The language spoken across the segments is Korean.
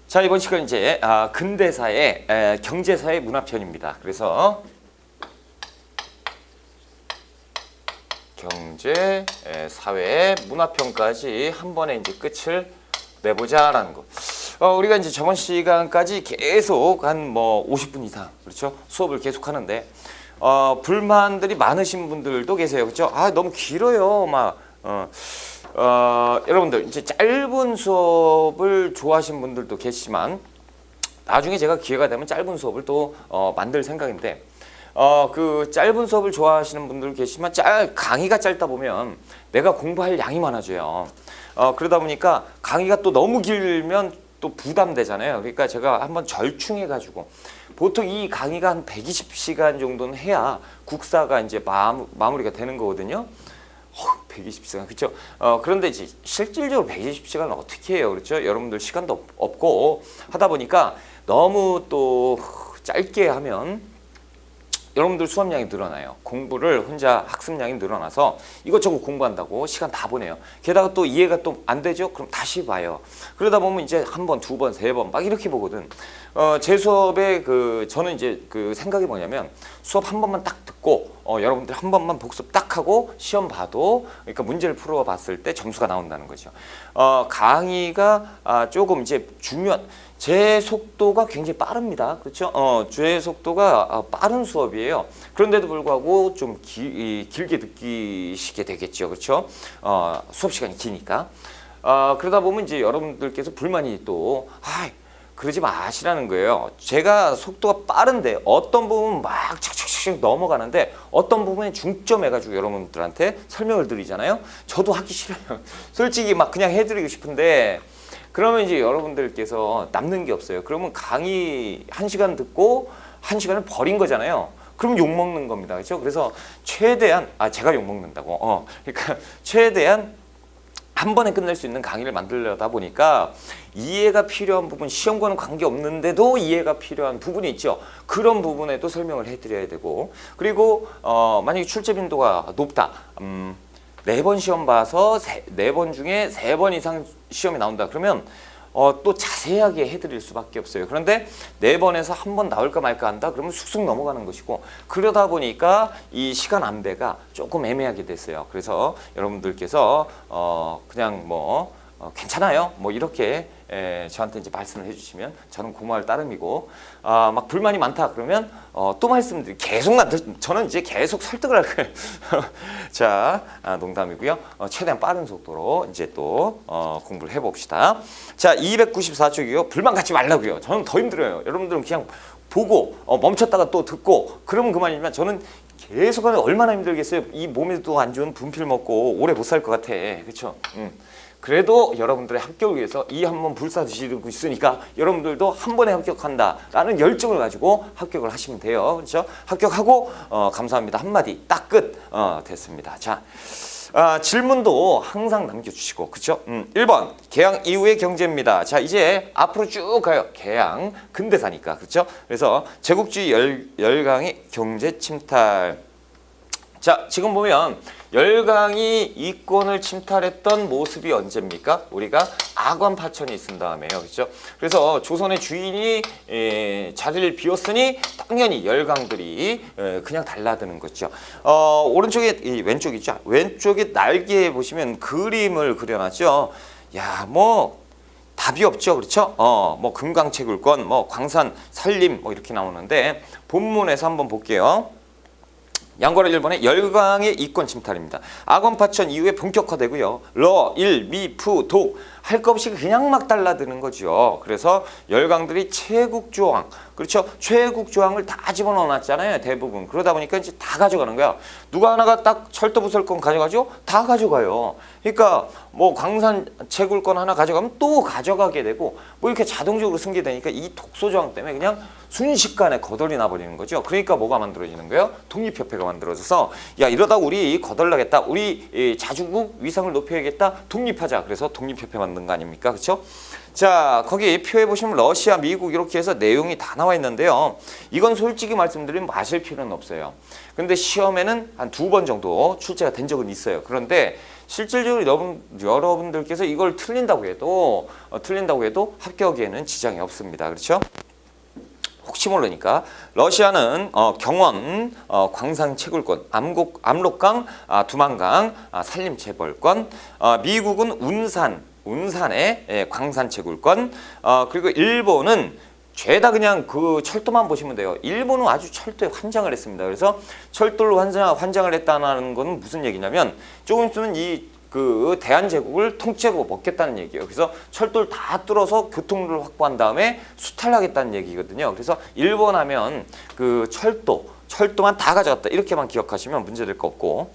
자, 이번 시간 이제 근대사의 경제사의 문화편입니다. 그래서 경제, 사회, 문화편까지 한 번에 이제 끝을 내보자라는 거. 우리가 이제 저번 시간까지 계속 한 뭐 50분 이상 그렇죠? 수업을 계속 하는데 불만들이 많으신 분들도 계세요. 그렇죠? 너무 길어요. 여러분들 이제 짧은 수업을 좋아하시는 분들도 계시지만 나중에 제가 기회가 되면 짧은 수업을 또 만들 생각인데 그 짧은 수업을 좋아하시는 분들 계시지만 강의가 짧다 보면 내가 공부할 양이 많아져요. 그러다 보니까 강의가 또 너무 길면 또 부담되잖아요. 그러니까 제가 한번 절충해 가지고 보통 이 강의가 한 120시간 정도는 해야 국사가 이제 마무리가 되는 거거든요. 120시간 그렇죠? 그런데 이제 실질적으로 120시간은 어떻게 해요? 그렇죠? 여러분들 시간도 없고 하다 보니까 너무 또 짧게 하면 여러분들 수업량이 늘어나요. 공부를 혼자 학습량이 늘어나서 이것저것 공부한다고 시간 다 보내요. 게다가 또 이해가 또 안 되죠? 그럼 다시 봐요. 그러다 보면 이제 한 번, 두 번, 세 번 막 이렇게 보거든. 제 수업에 저는 이제 그 생각이 뭐냐면 수업 한 번만 딱 듣고 여러분들 한 번만 복습 딱 하고 시험 봐도 그러니까 문제를 풀어봤을 때 점수가 나온다는 거죠. 강의가 조금 이제 중요한 제 속도가 굉장히 빠릅니다. 그렇죠? 제 속도가 빠른 수업이에요. 그런데도 불구하고 좀 길게 느끼시게 되겠죠. 그렇죠? 수업 시간이 기니까. 그러다 보면 이제 여러분들께서 불만이 또 그러지 마시라는 거예요. 제가 속도가 빠른데 어떤 부분은 막 착착착 넘어가는데 어떤 부분에 중점해가지고 여러분들한테 설명을 드리잖아요. 저도 하기 싫어요. 솔직히 막 그냥 해드리고 싶은데 그러면 이제 여러분들께서 남는 게 없어요. 그러면 강의 1시간 듣고 1시간을 버린 거잖아요. 그럼 욕먹는 겁니다. 그렇죠? 그래서 최대한 제가 욕먹는다고. 그러니까 최대한 한 번에 끝낼 수 있는 강의를 만들려다 보니까 이해가 필요한 부분, 시험과는 관계없는데도 이해가 필요한 부분이 있죠. 그런 부분에도 설명을 해드려야 되고 그리고 만약에 출제 빈도가 높다. 4번 시험 봐서 4번 중에 3번 이상 시험이 나온다. 그러면 또 자세하게 해드릴 수밖에 없어요. 그런데 4번에서 한 번 나올까 말까 한다. 그러면 쑥쑥 넘어가는 것이고 그러다 보니까 이 시간 안배가 조금 애매하게 됐어요. 그래서 여러분들께서 그냥 뭐 괜찮아요. 뭐 이렇게 저한테 이제 말씀을 해주시면 저는 고마울 따름이고 막 불만이 많다 그러면 또 말씀드릴 저는 이제 계속 설득을 할 거예요. 자, 농담이고요. 최대한 빠른 속도로 이제 또 공부를 해봅시다. 자, 294쪽이요. 불만 갖지 말라고요. 저는 더 힘들어요. 여러분들은 그냥 보고 멈췄다가 또 듣고 그러면 그만이지만 저는 계속하면 얼마나 힘들겠어요. 이 몸에도 안 좋은 분필 먹고 오래 못 살 것 같아. 그렇죠? 그래도 여러분들의 합격을 위해서 이 한 번 불사드시고 있으니까 여러분들도 한 번에 합격한다라는 열정을 가지고 합격을 하시면 돼요. 그렇죠? 합격하고 감사합니다. 한마디 딱 끝. 됐습니다. 자, 질문도 항상 남겨주시고 그렇죠? 1번 개항 이후의 경제입니다. 자, 이제 앞으로 쭉 가요. 개항 근대사니까 그렇죠? 그래서 제국주의 열강의 경제 침탈. 자, 지금 보면 열강이 이권을 침탈했던 모습이 언제입니까? 우리가 아관 파천이 있은 다음에요. 그렇죠? 그래서 조선의 주인이 자리를 비웠으니 당연히 열강들이 그냥 달라드는 거죠. 오른쪽에 왼쪽이죠. 왼쪽에 날개에 보시면 그림을 그려놨죠. 야, 뭐 답이 없죠. 그렇죠? 뭐 금강채굴권, 뭐 광산 산림 뭐 이렇게 나오는데 본문에서 한번 볼게요. 양거래 1번의 열강의 이권 침탈입니다. 아관 파천 이후에 본격화되고요. 미, 푸, 독 할 것 없이 그냥 막 달라드는 거죠. 그래서 열강들이 최국조항, 그렇죠? 최국조항을 다 집어넣어놨잖아요. 대부분. 그러다 보니까 이제 다 가져가는 거야. 누가 하나가 딱 철도부설권 가져가죠? 다 가져가요. 그러니까 뭐 광산 채굴권 하나 가져가면 또 가져가게 되고 뭐 이렇게 자동적으로 승계되니까 이 독소조항 때문에 그냥 순식간에 거덜이 나버리는 거죠. 그러니까 뭐가 만들어지는 거예요? 독립협회가 만들어져서 야, 이러다 우리 거덜나겠다. 우리 자주국 위상을 높여야겠다. 독립하자. 그래서 독립협회 만든 만든 거 아닙니까? 그렇죠? 자, 거기 표에 보시면 러시아, 미국 이렇게 해서 내용이 다 나와 있는데요. 이건 솔직히 말씀드리면 마실 필요는 없어요. 근데 시험에는 한 2번 정도 출제가 된 적은 있어요. 그런데 실질적으로 여러분들께서 이걸 틀린다고 해도 합격에는 지장이 없습니다. 그렇죠? 혹시 모르니까 러시아는 경원, 광산 채굴권, 압록강, 두만강, 산림재벌권, 미국은 운산의 광산 채굴권, 그리고 일본은 죄다 그냥 그 철도만 보시면 돼요. 일본은 아주 철도에 환장을 했습니다. 그래서 철도로 환장을 했다는 건 무슨 얘기냐면 조금 있으면 그 대한제국을 통째로 먹겠다는 얘기예요. 그래서 철도를 다 뚫어서 교통로를 확보한 다음에 수탈하겠다는 얘기거든요. 그래서 일본 하면 그 철도만 다 가져갔다 이렇게만 기억하시면 문제될 거 없고,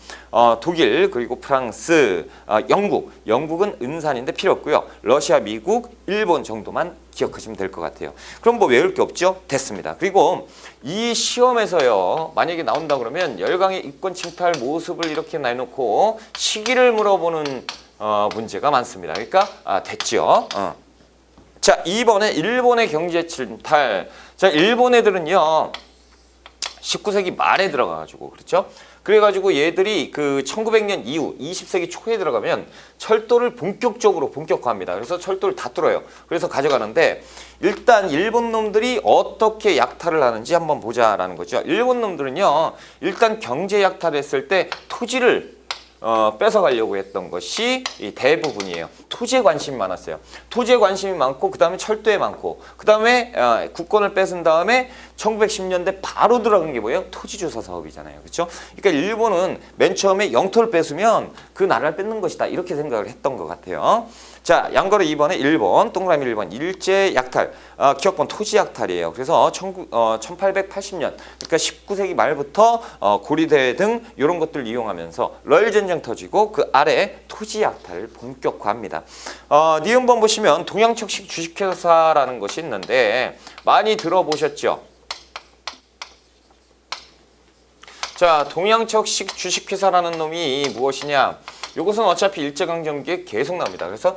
독일 그리고 프랑스, 영국은 은산인데 필요 없고요. 러시아, 미국, 일본 정도만 기억하시면 될 것 같아요. 그럼 뭐 외울 게 없죠? 됐습니다. 그리고 이 시험에서요, 만약에 나온다 그러면 열강의 입권 침탈 모습을 이렇게 내놓고 시기를 물어보는 문제가 많습니다. 그러니까 됐죠. 자, 2번에 일본의 경제 침탈. 자, 일본 애들은요 19세기 말에 들어가가지고, 그렇죠? 그래가지고 얘들이 그 1900년 이후 20세기 초에 들어가면 철도를 본격화합니다. 그래서 철도를 다 뚫어요. 그래서 가져가는데 일단 일본 놈들이 어떻게 약탈을 하는지 한번 보자라는 거죠. 일본 놈들은요 일단 경제 약탈을 했을 때 토지를 뺏어가려고 했던 것이 대부분이에요. 토지에 관심이 많았어요. 토지에 관심이 많고 그 다음에 철도에 많고 그 다음에 국권을 뺏은 다음에 1910년대 바로 들어간 게 뭐예요? 토지조사 사업이잖아요. 그렇죠? 그러니까 일본은 맨 처음에 영토를 뺏으면 그 나라를 뺏는 것이다 이렇게 생각을 했던 것 같아요. 자, 양거래 2번에 1번, 동그라미 1번 일제 약탈, 기억번 토지 약탈이에요. 그래서 1880년, 그러니까 19세기 말부터 고리대 등 이런 것들을 이용하면서 러일 전쟁 터지고 그 아래 토지 약탈을 본격화합니다. 니은번 보시면 동양척식 주식회사라는 것이 있는데 많이 들어보셨죠? 자, 동양척식 주식회사라는 놈이 무엇이냐? 이것은 어차피 일제강점기에 계속 나옵니다. 그래서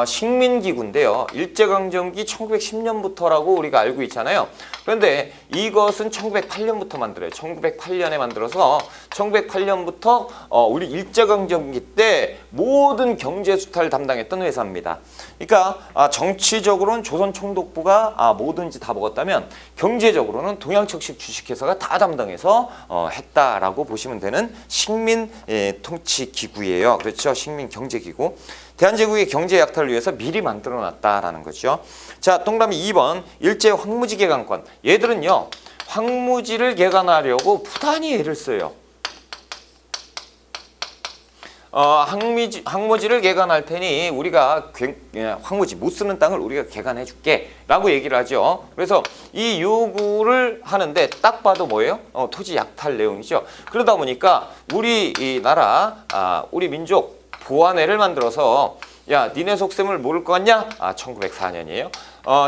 식민기구인데요. 일제강점기 1910년부터라고 우리가 알고 있잖아요. 그런데 이것은 1908년부터 만들어요. 1908년에 만들어서 1908년부터 우리 일제강점기 때 모든 경제수탈을 담당했던 회사입니다. 그러니까 정치적으로는 조선총독부가 뭐든지 다 먹었다면 경제적으로는 동양척식 주식회사가 다 담당해서 했다라고 보시면 되는 식민 통치기구예요. 그렇죠. 식민경제기구. 대한제국의 경제 약탈을 위해서 미리 만들어놨다라는 거죠. 자, 동그라미 2번 일제 황무지 개간권. 얘들은요. 황무지를 개간하려고 부단히 애를 써요. 황무지를 개간할 테니 우리가 황무지 못 쓰는 땅을 우리가 개간해 줄게 라고 얘기를 하죠. 그래서 이 요구를 하는데 딱 봐도 뭐예요? 토지 약탈 내용이죠. 그러다 보니까 우리 이 나라 우리 민족 보안회를 만들어서 야, 니네 속셈을 모를 것 같냐? 1904년이에요.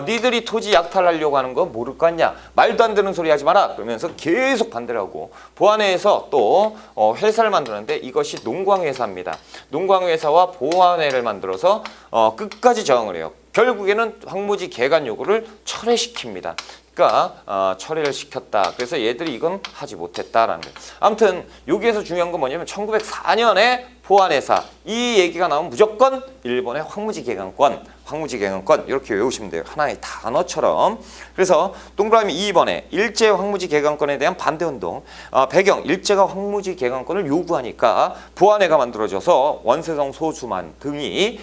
니들이 토지 약탈하려고 하는 거 모를 것 같냐? 말도 안 되는 소리 하지 마라. 그러면서 계속 반대를 하고 보안회에서 또 회사를 만드는데 이것이 농광회사입니다. 농광회사와 보안회를 만들어서 끝까지 저항을 해요. 결국에는 황무지 개간 요구를 철회시킵니다. 그러니까 철회를 시켰다. 그래서 얘들이 이건 하지 못했다라는 거예요. 아무튼 여기에서 중요한 건 뭐냐면 1904년에 보안회사 이 얘기가 나오면 무조건 일본의 황무지 개간권 이렇게 외우시면 돼요. 하나의 단어처럼. 그래서 동그라미 2번에 일제 황무지 개간권에 대한 반대운동. 배경 일제가 황무지 개간권을 요구하니까 보안회가 만들어져서 원세성 소수만 등이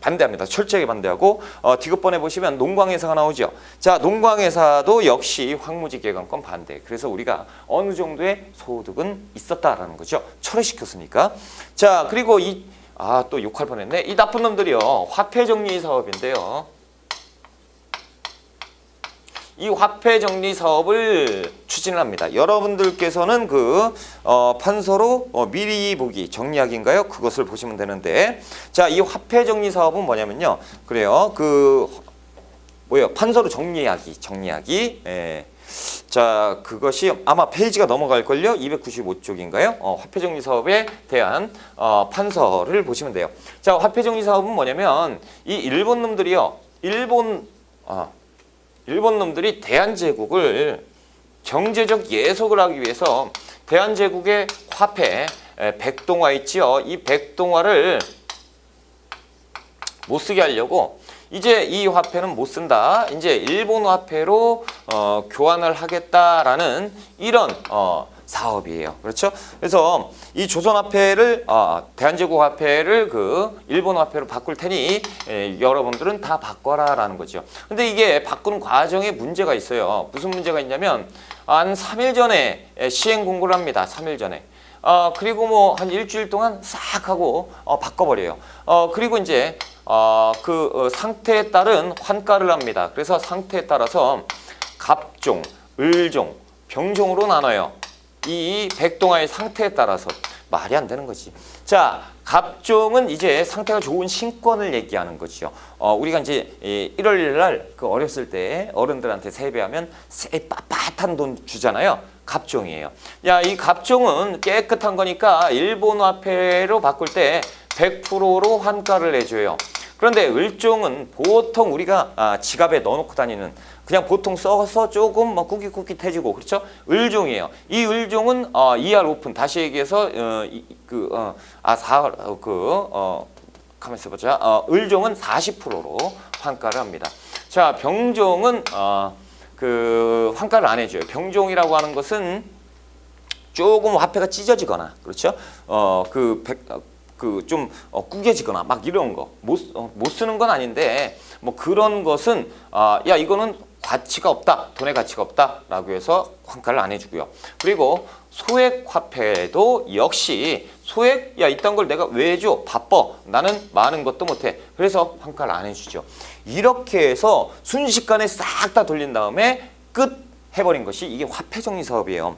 반대합니다. 철저하게 반대하고 디귿번에 보시면 농광회사가 나오죠. 자, 농광회사도 역시 황무지 개간권 반대. 그래서 우리가 어느 정도의 소득은 있었다라는 거죠. 철회시켰으니까. 자, 그리고 또 욕할 뻔했네. 이 나쁜 놈들이요. 화폐정리 사업인데요. 이 화폐정리 사업을 추진을 합니다. 여러분들께서는 그 판서로 미리 보기 정리하기인가요? 그것을 보시면 되는데, 자, 이 화폐정리 사업은 뭐냐면요. 그래요. 판서로 정리하기. 자, 그것이 아마 페이지가 넘어갈걸요? 295쪽인가요? 화폐정리 사업에 대한 판서를 보시면 돼요. 자, 화폐정리 사업은 뭐냐면 이 일본 놈들이요. 일본 놈들이 대한제국을 경제적 예속을 하기 위해서 대한제국의 화폐 백동화 있지요. 이 백동화를 못 쓰게 하려고 이제 이 화폐는 못 쓴다. 이제 일본 화폐로 교환을 하겠다라는 이런 사업이에요. 그렇죠? 그래서 이 조선 화폐를 대한제국 화폐를 그 일본 화폐로 바꿀 테니 여러분들은 다 바꿔라라는 거죠. 근데 이게 바꾸는 과정에 문제가 있어요. 무슨 문제가 있냐면 한 3일 전에 시행 공고를 합니다. 3일 전에. 그리고 뭐 한 일주일 동안 싹 하고 바꿔버려요. 그리고 이제 그 상태에 따른 환가를 합니다. 그래서 상태에 따라서 갑종, 을종, 병종으로 나눠요. 이 백동화의 상태에 따라서 말이 안 되는 거지. 자, 갑종은 이제 상태가 좋은 신권을 얘기하는 거죠. 우리가 이제 1월 1일 날 그 어렸을 때 어른들한테 세배하면 새 빳빳한 돈 주잖아요. 갑종이에요. 야, 이 갑종은 깨끗한 거니까 일본 화폐로 바꿀 때 100%로 환가를 해줘요. 그런데 을종은 보통 우리가 지갑에 넣어놓고 다니는 그냥 보통 써서 조금 뭐 꾹깃꾹깃해지고 그렇죠? 을종이에요. 이 을종은 ER 오픈 다시 얘기해서 가만 있어보자. 을종은 40%로 환가를 합니다. 자, 병종은 그 환가를 안 해줘요. 병종이라고 하는 것은 조금 화폐가 찢어지거나 그렇죠? 좀 구겨지거나 막 이런 거 못 쓰는 건 아닌데 뭐 그런 것은 야 이거는 가치가 없다, 돈의 가치가 없다라고 해서 환가를 안 해주고요. 그리고 소액 화폐도 역시 소액 야 이딴 걸 내가 왜 해줘? 바빠. 나는 많은 것도 못해. 그래서 환가를 안 해주죠. 이렇게 해서 순식간에 싹 다 돌린 다음에 끝 해버린 것이 이게 화폐정리 사업이에요.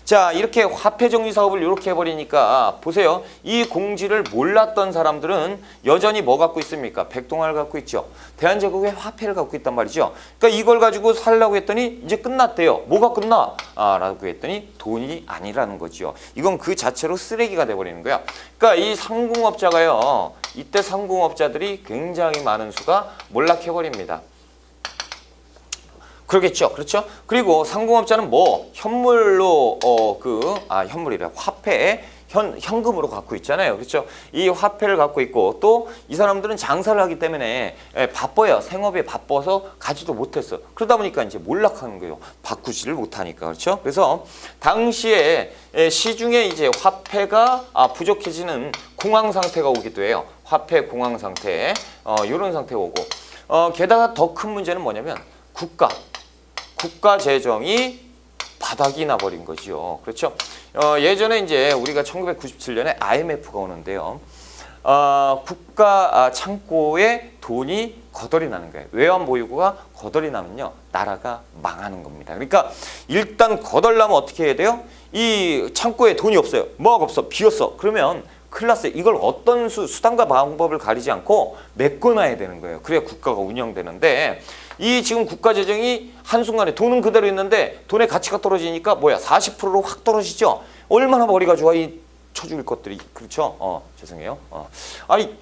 자, 이렇게 화폐정리 사업을 이렇게 해버리니까 보세요. 이 공지를 몰랐던 사람들은 여전히 뭐 갖고 있습니까? 백동화를 갖고 있죠. 대한제국의 화폐를 갖고 있단 말이죠. 그러니까 이걸 가지고 살려고 했더니 이제 끝났대요. 뭐가 끝나? 라고 했더니 돈이 아니라는 거죠. 이건 그 자체로 쓰레기가 돼버리는 거야. 그러니까 이 상공업자가요. 이때 상공업자들이 굉장히 많은 수가 몰락해버립니다. 그러겠죠. 그렇죠? 그리고 상공업자는 뭐 현물로 현물이래. 화폐 현금으로 갖고 있잖아요. 그렇죠? 이 화폐를 갖고 있고 또 이 사람들은 장사를 하기 때문에 바빠요. 생업에 바빠서 가지도 못했어. 그러다 보니까 이제 몰락하는 거예요. 바꾸지를 못하니까. 그렇죠? 그래서 당시에 시중에 이제 화폐가 부족해지는 공황 상태가 오기도 해요. 화폐 공황 상태. 이런 상태가 오고 게다가 더 큰 문제는 뭐냐면 국가 재정이 바닥이 나버린 거죠. 그렇죠? 예전에 이제 우리가 1997년에 IMF가 오는데요. 국가 창고에 돈이 거덜이 나는 거예요. 외환보유고가 거덜이 나면요. 나라가 망하는 겁니다. 그러니까 일단 거덜나면 어떻게 해야 돼요? 이 창고에 돈이 없어요. 뭐가 없어? 비었어. 그러면 큰일 났어요. 이걸 어떤 수단과 방법을 가리지 않고 메꿔놔야 되는 거예요. 그래야 국가가 운영되는데 이 지금 국가 재정이 한순간에 돈은 그대로 있는데 돈의 가치가 떨어지니까 뭐야 40%로 확 떨어지죠. 얼마나 머리가 좋아 이 쳐죽일 것들이. 그렇죠? 죄송해요. 아니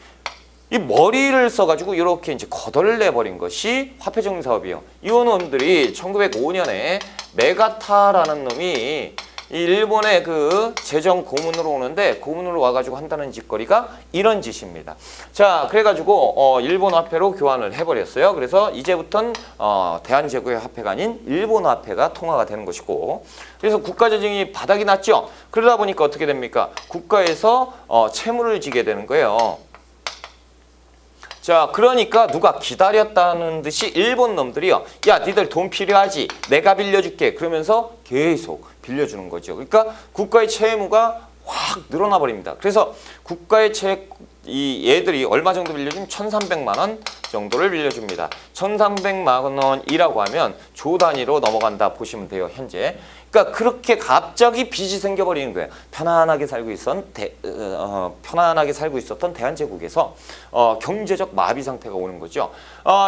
이 머리를 써가지고 이렇게 이제 거덜을 내버린 것이 화폐정리 사업이에요. 이 놈들이 1905년에 메가타라는 놈이 이 일본의 그 재정 고문으로 오는데 고문으로 와가지고 한다는 짓거리가 이런 짓입니다. 자, 그래가지고 일본 화폐로 교환을 해버렸어요. 그래서 이제부터는 대한제국의 화폐가 아닌 일본 화폐가 통화가 되는 것이고, 그래서 국가 재정이 바닥이 났죠. 그러다 보니까 어떻게 됩니까? 국가에서 채무를 지게 되는 거예요. 자, 그러니까 누가 기다렸다는 듯이 일본 놈들이요. 야, 니들 돈 필요하지? 내가 빌려줄게. 그러면서 계속 빌려주는 거죠. 그러니까 국가의 채무가 확 늘어나 버립니다. 그래서 국가의 이 얘들이 얼마 정도 빌려주면 1,300만 원 정도를 빌려줍니다. 1,300만 원이라고 하면 조 단위로 넘어간다 보시면 돼요, 현재. 그러니까 그렇게 갑자기 빚이 생겨버리는 거예요. 편안하게 살고 있었던 대한제국에서 경제적 마비 상태가 오는 거죠.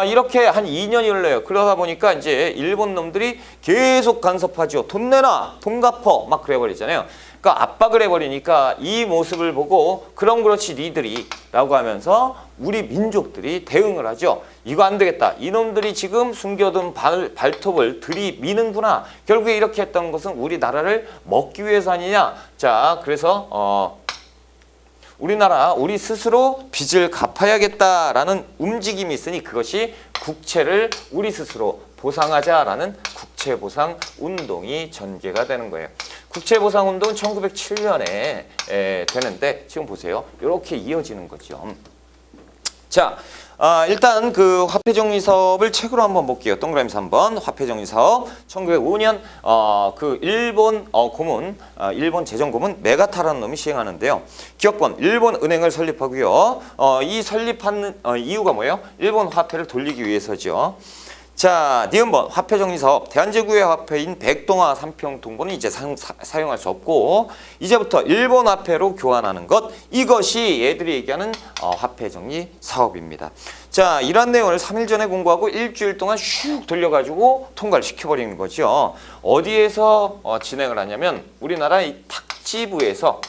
이렇게 한 2년이 흘러요. 그러다 보니까 이제 일본 놈들이 계속 간섭하죠. 돈 내놔, 돈 갚어, 막 그래버리잖아요. 그러니까 압박을 해버리니까 이 모습을 보고 그럼 그렇지 니들이 라고 하면서 우리 민족들이 대응을 하죠. 이거 안 되겠다. 이놈들이 지금 숨겨둔 발톱을 들이미는구나. 결국에 이렇게 했던 것은 우리나라를 먹기 위해서 아니냐. 자, 그래서 우리나라 우리 스스로 빚을 갚아야겠다라는 움직임이 있으니 그것이 국채를 우리 스스로 보상하자라는 국채보상 운동이 전개가 되는 거예요. 국채보상 운동은 1907년에 되는데 지금 보세요. 이렇게 이어지는 거죠. 자, 일단 그 화폐정리 사업을 책으로 한번 볼게요. 동그라미 3번 화폐정리 사업 1905년 그 일본 고문 일본 재정고문 메가타라는 놈이 시행하는데요. 기억번 일본 은행을 설립하고요. 이 설립하는 이유가 뭐예요? 일본 화폐를 돌리기 위해서죠. 자, 니은번 화폐정리사업 대한제국의 화폐인 백동화 삼평통보는 이제 사용할 수 없고 이제부터 일본 화폐로 교환하는 것 이것이 얘들이 얘기하는 화폐정리 사업입니다. 자, 이런 내용을 3일 전에 공부하고 일주일 동안 슉 돌려가지고 통과를 시켜버리는 거죠. 어디에서 진행을 하냐면 우리나라 이 탁지부에서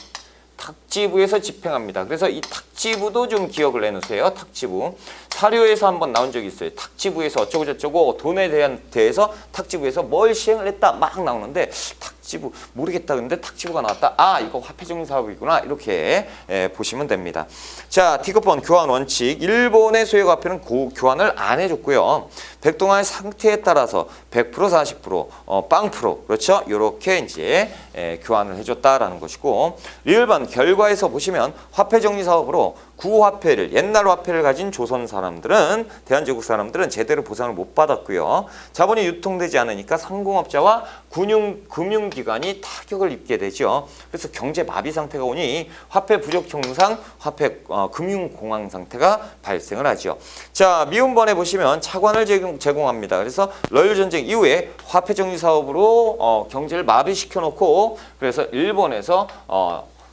집행합니다. 그래서 이 탁지부도 좀 기억을 해놓으세요. 탁지부. 사료에서 한번 나온 적이 있어요. 탁지부에서 어쩌고저쩌고 돈에 대해서 탁지부에서 뭘 시행을 했다 막 나오는데 탁지부 모르겠다 그런데 탁지부가 나왔다. 아, 이거 화폐정리 사업이구나. 이렇게 보시면 됩니다. 자, T급번 교환 원칙. 일본의 소액화폐는 교환을 안 해줬고요. 백동화의 상태에 따라서 100% 40% 빵프로 그렇죠. 이렇게 이제 교환을 해줬다라는 것이고 리을반 결과에서 보시면 화폐정리 사업으로 구화폐를 옛날 화폐를 가진 조선 사람들은 대한제국 사람들은 제대로 보상을 못 받았고요. 자본이 유통되지 않으니까 상공업자와 금융기관이 타격을 입게 되죠. 그래서 경제 마비 상태가 오니 화폐 부족 형상, 화폐 금융공황 상태가 발생을 하죠. 자, 미운번에 보시면 차관을 제공합니다. 그래서 러일 전쟁 이후에 화폐 정리 사업으로 경제를 마비시켜 놓고 그래서 일본에서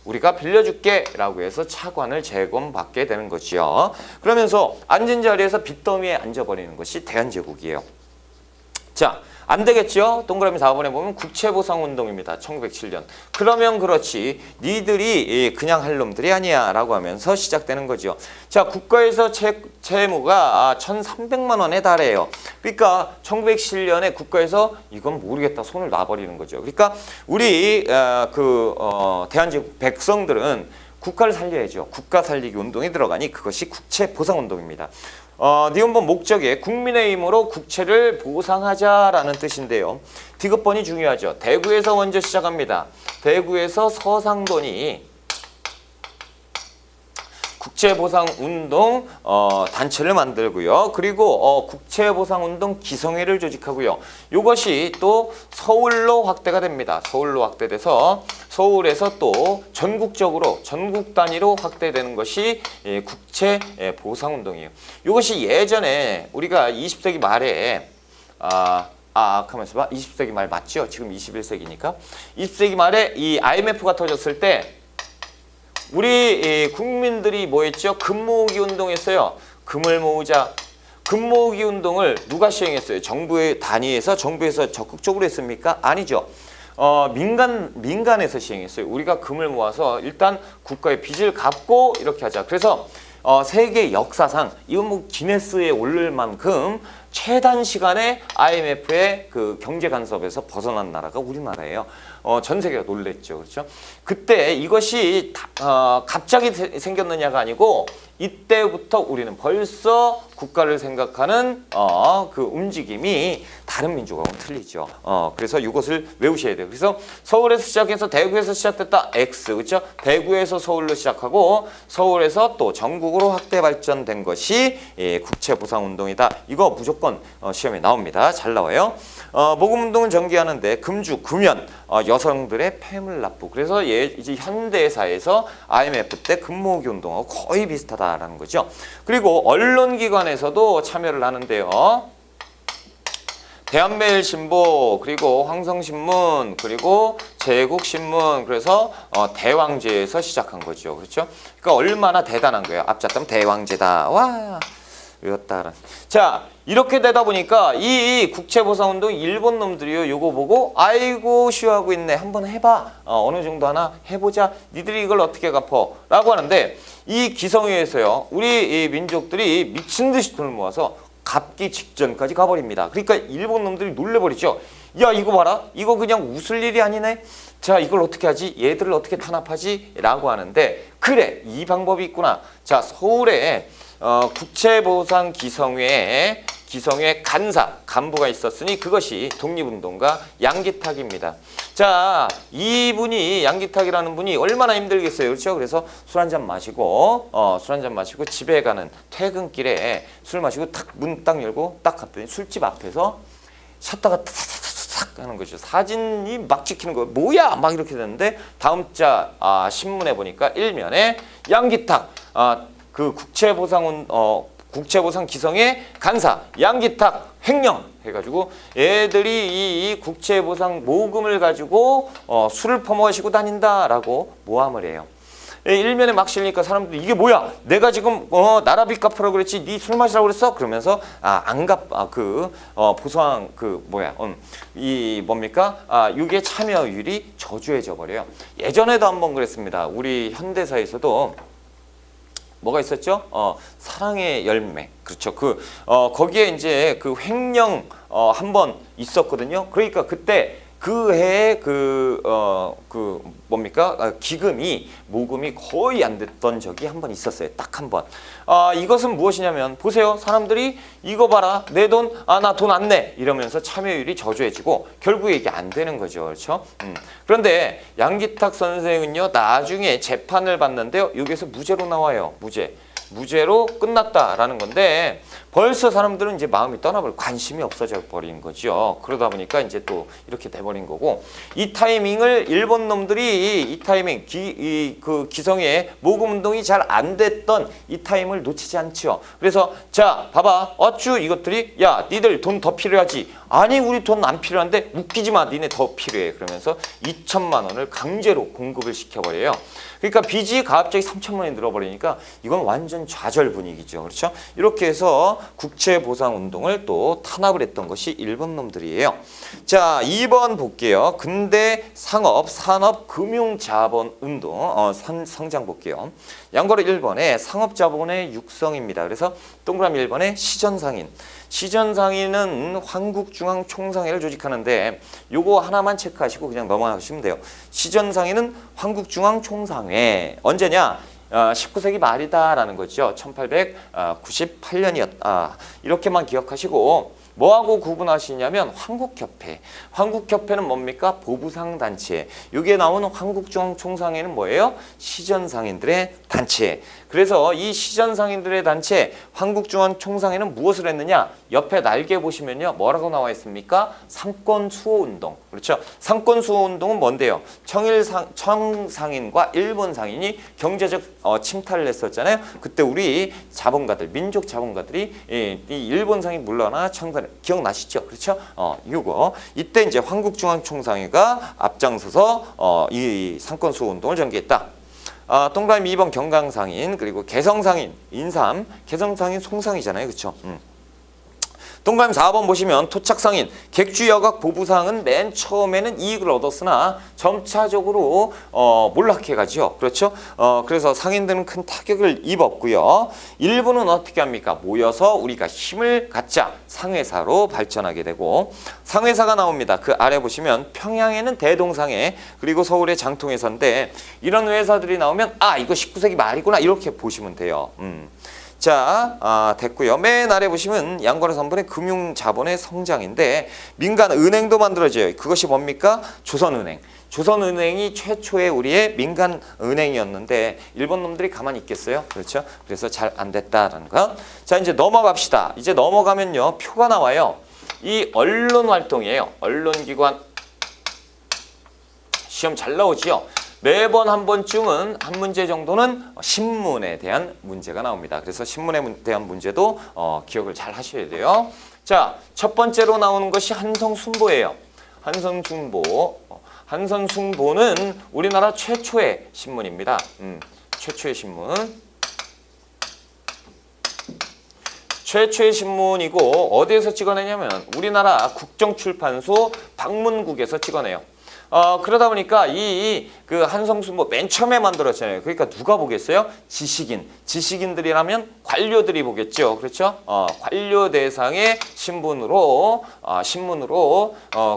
우리가 빌려줄게 라고 해서 차관을 제공받게 되는 거죠. 그러면서 앉은 자리에서 빚더미에 앉아버리는 것이 대한제국이에요. 자, 안 되겠죠? 동그라미 4번에 보면 국채보상운동입니다. 1907년. 그러면 그렇지. 니들이 그냥 할 놈들이 아니야 라고 하면서 시작되는 거죠. 자, 국가에서 채무가 1,300만 원에 달해요. 그러니까 1907년에 국가에서 이건 모르겠다 손을 놔버리는 거죠. 그러니까 우리 대한제국 백성들은 국가를 살려야죠. 국가 살리기 운동에 들어가니 그것이 국채보상운동입니다. 니은번 목적에 국민의 힘으로 국채를 보상하자라는 뜻인데요. 디귿번이 중요하죠. 대구에서 먼저 시작합니다. 대구에서 서상돈이 국채보상운동 단체를 만들고요. 그리고 국채보상운동 기성회를 조직하고요. 이것이 또 서울로 확대가 됩니다. 서울로 확대돼서 서울에서 또 전국적으로 전국 단위로 확대되는 것이 국채보상운동이에요. 이것이 예전에 우리가 20세기 말에 가만있어 봐. 20세기 말 맞죠? 지금 21세기니까 20세기 말에 이 IMF가 터졌을 때 우리 국민들이 뭐 했죠? 금 모으기 운동했어요. 금을 모으자. 금 모으기 운동을 누가 시행했어요? 정부의 단위에서 정부에서 적극적으로 했습니까? 아니죠. 민간에서 시행했어요. 우리가 금을 모아서 일단 국가의 빚을 갚고 이렇게 하자. 그래서 세계 역사상 이건 뭐 기네스에 오를 만큼 최단 시간에 IMF의 그 경제 간섭에서 벗어난 나라가 우리나라예요. 전 세계가 놀랬죠. 그렇죠? 그때 이것이 갑자기 생겼느냐가 아니고 이때부터 우리는 벌써 국가를 생각하는 그 움직임이 다른 민족하고는 틀리죠. 그래서 이것을 외우셔야 돼요. 그래서 서울에서 시작해서 대구에서 시작됐다. X. 그렇죠? 대구에서 서울로 시작하고 서울에서 또 전국으로 확대 발전된 것이 국채보상운동이다. 이거 무조건 무조건 시험에 나옵니다. 잘 나와요. 모금운동을 전개하는데 금주, 금연, 여성들의 폐물납부. 그래서 이제 현대사에서 IMF 때 금모으기 운동하고 거의 비슷하다라는 거죠. 그리고 언론기관에서도 참여를 하는데요. 대한매일신보, 그리고 황성신문, 그리고 제국신문, 그래서 대왕제에서 시작한 거죠. 그렇죠? 그러니까 얼마나 대단한 거예요. 앞잡담 대왕제다. 와, 외웠다. 자, 이렇게 되다 보니까 이 국채보상운동 일본 놈들이요. 요거 보고 아이고 쉬워하고 있네. 한번 해봐. 어느 정도 하나 해보자. 니들이 이걸 어떻게 갚어? 라고 하는데 이 기성회에서요. 우리 이 민족들이 미친 듯이 돈을 모아서 갚기 직전까지 가버립니다. 그러니까 일본 놈들이 놀래버리죠. 야, 이거 봐라. 이거 그냥 웃을 일이 아니네. 자, 이걸 어떻게 하지? 얘들을 어떻게 탄압하지? 라고 하는데 그래, 이 방법이 있구나. 자, 서울에 국채보상 기성회 간부가 있었으니 그것이 독립운동가 양기탁입니다. 자, 이분이 양기탁이라는 분이 얼마나 힘들겠어요. 그렇죠? 그래서 술 한잔 마시고 집에 가는 퇴근길에 술 마시고 탁 문 딱 열고 딱 갔더니 술집 앞에서 샷다가 탁 하는 거죠. 사진이 막 찍히는 거예요. 뭐야? 막 이렇게 되는데 다음 자 신문에 보니까 일면에 양기탁 그 국채보상 기성의 간사 양기탁 횡령 해가지고 애들이 이 국채보상 모금을 가지고 술을 퍼마시고 다닌다라고 모함을 해요. 일면에 막 실리니까 사람들이 이게 뭐야? 내가 지금 나라빚 갚으라고 그랬지, 네 술 마시라고 그랬어? 그러면서 보상 이 뭡니까? 이게 참여율이 저조해져 버려요. 예전에도 한번 그랬습니다. 우리 현대사에서도 뭐가 있었죠? 사랑의 열매. 그렇죠. 거기에 이제 그 횡령 한번 있었거든요. 그러니까 그때 그 해에 기금이 모금이 거의 안 됐던 적이 한 번 있었어요. 딱 한 번. 이것은 무엇이냐면 보세요. 사람들이 이거 봐라. 내 돈, 나 돈 안 내. 이러면서 참여율이 저조해지고 결국에 이게 안 되는 거죠. 그렇죠? 그런데 양기탁 선생은요. 나중에 재판을 받는데요. 여기서 무죄로 나와요. 무죄로 끝났다라는 건데 벌써 사람들은 이제 마음이 떠나버리고 관심이 없어져 버린 거죠. 그러다 보니까 이제 또 이렇게 돼버린 거고 이 타이밍을 일본 놈들이 이 타이밍 기성의 모금 운동이 잘 안 됐던 이 타임을 놓치지 않죠. 그래서 자 봐봐 어쭈 이것들이 야 니들 돈 더 필요하지. 아니 우리 돈 안 필요한데 웃기지 마. 니네 더 필요해. 그러면서 2천만 원을 강제로 공급을 시켜버려요. 그러니까 빚이 갑자기 3천만 원이 늘어버리니까 이건 완전 좌절 분위기죠. 그렇죠? 이렇게 해서 국채보상운동을 또 탄압을 했던 것이 일본 놈들이에요. 자, 2번 볼게요. 근대 상업, 산업, 금융자본운동 성장 볼게요. 양거로 1번에 상업자본의 육성입니다. 그래서 동그라미 1번에 시전상인. 시전상인은 한국중앙총상회를 조직하는데 요거 하나만 체크하시고 그냥 넘어가시면 돼요. 시전상인은 한국중앙총상회 언제냐? 19세기 말이다라는 거죠. 1898년이었다. 이렇게만 기억하시고 뭐하고 구분하시냐면 한국협회. 한국협회는 뭡니까? 보부상 단체. 여기에 나오는 한국중앙총상회는 뭐예요? 시전상인들의 단체. 그래서 이 시전상인들의 단체 한국중앙총상회는 무엇을 했느냐? 옆에 날개 보시면요. 뭐라고 나와 있습니까? 상권수호운동. 그렇죠? 상권수호운동은 뭔데요? 청상인과 일본 상인이 경제적 침탈을 했었잖아요. 그때 우리 자본가들, 민족 자본가들이 이 일본 상인 물러나 청산 기억나시죠? 그렇죠? 이거 이때 이제 한국중앙총상회가 앞장서서 이 상권수호운동을 전개했다. 동그라미 2번 경강상인 그리고 개성상인 인삼 개성상인 송상이잖아요. 그렇죠? 동그라미 4번 보시면 토착상인 객주여각 보부상은 맨 처음에는 이익을 얻었으나 점차적으로 몰락해가죠. 그렇죠? 그래서 상인들은 큰 타격을 입었고요. 일부는 어떻게 합니까? 모여서 우리가 힘을 갖자 상회사로 발전하게 되고 상회사가 나옵니다. 그 아래 보시면 평양에는 대동상회 그리고 서울에 장통회사인데 이런 회사들이 나오면 이거 19세기 말이구나 이렇게 보시면 돼요. 자, 됐고요. 맨 아래 보시면 양권의 선분의 금융자본의 성장인데 민간 은행도 만들어져요. 그것이 뭡니까? 조선은행. 조선은행이 최초의 우리의 민간 은행이었는데 일본 놈들이 가만히 있겠어요? 그렇죠? 그래서 잘 안 됐다라는 거. 자, 이제 넘어갑시다. 이제 넘어가면요. 표가 나와요. 이 언론 활동이에요. 언론기관 시험 잘 나오지요? 매번 한 번쯤은 한 문제 정도는 신문에 대한 문제가 나옵니다. 그래서 신문에 대한 문제도 기억을 잘 하셔야 돼요. 자, 첫 번째로 나오는 것이 한성순보예요. 한성순보. 한성순보는 우리나라 최초의 신문입니다. 최초의 신문. 최초의 신문이고 어디에서 찍어내냐면 우리나라 국정출판소 방문국에서 찍어내요. 그러다 보니까 그 한성순보 맨 처음에 만들었잖아요. 그러니까 누가 보겠어요? 지식인들이라면 관료들이 보겠죠. 그렇죠? 관료 대상의 신문으로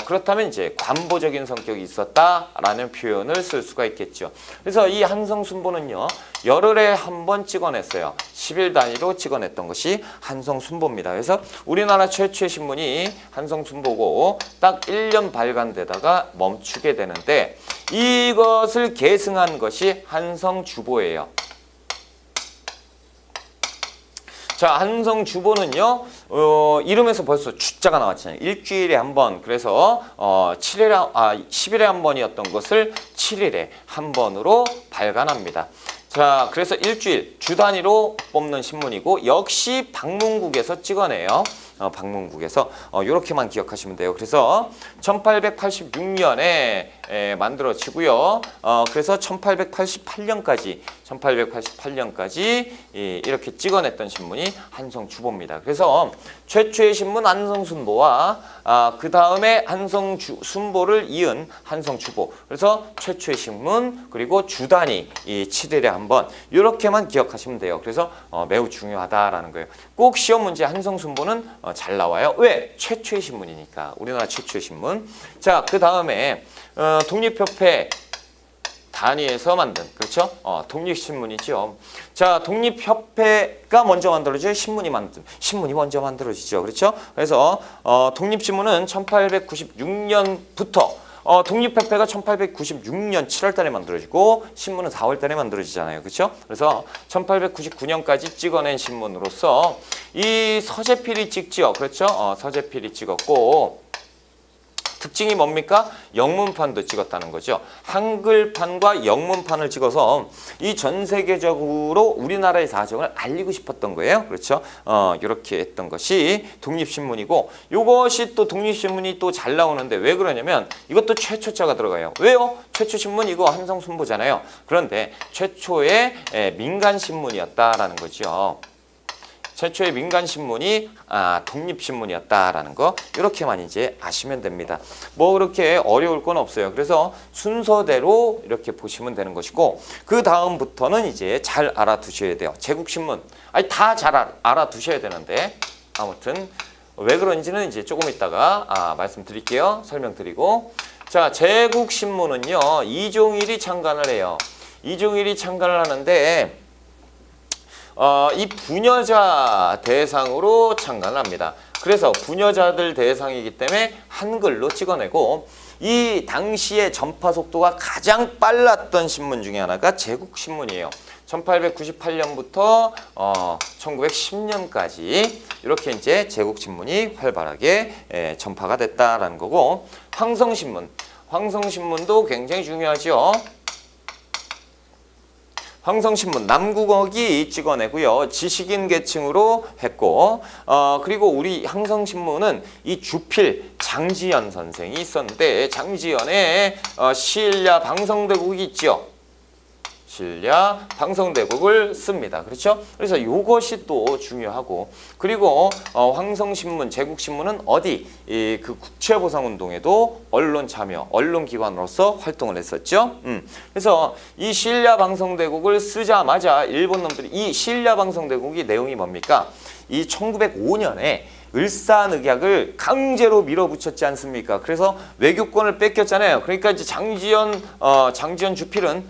그렇다면 이제 관보적인 성격이 있었다라는 표현을 쓸 수가 있겠죠. 그래서 이 한성순보는요. 열흘에 한 번 찍어냈어요. 10일 단위로 찍어냈던 것이 한성순보입니다. 그래서 우리나라 최초의 신문이 한성순보고 딱 1년 발간되다가 멈추게 되는데 이것을 계승한 것이 한성주보예요. 자, 한성주보는요, 이름에서 벌써 주자가 나왔잖아요. 일주일에 한 번. 그래서 10일에 한 번이었던 것을 7일에 한 번으로 발간합니다. 자, 그래서 일주일 주 단위로 뽑는 신문이고 역시 방문국에서 찍어내요. 방문국에서 이렇게만 기억하시면 돼요. 그래서 1886년에 만들어지고요. 그래서 1888년까지 이렇게 찍어냈던 신문이 한성주보입니다. 그래서 최초의 신문 한성순보와 그 다음에 한성순보를 이은 한성주보. 그래서 최초의 신문 그리고 주 단위 7일에 한 번 이렇게만 기억하시면 돼요. 그래서 매우 중요하다라는 거예요. 꼭 시험 문제 한성순보는 잘 나와요. 왜? 최초의 신문이니까. 우리나라 최초의 신문. 자, 그 다음에 독립협회 단위에서 만든, 그렇죠? 독립신문이죠. 자, 독립협회가 먼저 만들어져요. 신문이 먼저 만들어지죠. 그렇죠? 그래서 독립신문은 1896년부터 독립협회가 1896년 7월 달에 만들어지고 신문은 4월 달에 만들어지잖아요. 그렇죠? 그래서 1899년까지 찍어낸 신문으로서 이 서재필이 찍지요. 그렇죠? 서재필이 찍었고 특징이 뭡니까? 영문판도 찍었다는 거죠. 한글판과 영문판을 찍어서 이 전 세계적으로 우리나라의 사정을 알리고 싶었던 거예요. 그렇죠? 이렇게 했던 것이 독립신문이고 이것이 또 독립신문이 또 잘 나오는데 왜 그러냐면 이것도 최초자가 들어가요. 왜요? 최초신문 이거 한성순보잖아요. 그런데 최초의 민간신문이었다라는 거죠. 최초의 민간신문이 독립신문이었다라는 거 이렇게만 이제 아시면 됩니다. 뭐 그렇게 어려울 건 없어요. 그래서 순서대로 이렇게 보시면 되는 것이고 그 다음부터는 이제 잘 알아두셔야 돼요. 제국신문 다 잘 알아두셔야 되는데 아무튼 왜 그런지는 이제 조금 있다가 말씀드릴게요. 설명드리고 자, 제국신문은요 이종일이 창간을 해요. 이종일이 창간을 하는데 이 부녀자 대상으로 창간을 합니다. 그래서 부녀자들 대상이기 때문에 한글로 찍어내고 이 당시에 전파 속도가 가장 빨랐던 신문 중에 하나가 제국신문이에요. 1898년부터 1910년까지 이렇게 이제 제국신문이 활발하게 전파가 됐다라는 거고 황성신문도 굉장히 중요하죠. 황성신문 남국억이 찍어내고요. 지식인 계층으로 했고 그리고 우리 황성신문은 이 주필 장지연 선생이 있었는데 장지연의 시일야 방성대국이 있죠. 시일야 방성대국을 씁니다. 그렇죠? 그래서 이것이 또 중요하고 그리고 황성신문, 제국신문은 어디 그 국채보상운동에도 언론 참여, 언론기관으로서 활동을 했었죠. 그래서 이 시일야 방성대국을 쓰자마자 일본 놈들이 이 시일야 방성대국이 내용이 뭡니까? 이 1905년에 을사늑약을 강제로 밀어붙였지 않습니까? 그래서 외교권을 뺏겼잖아요. 그러니까 이제 장지연 주필은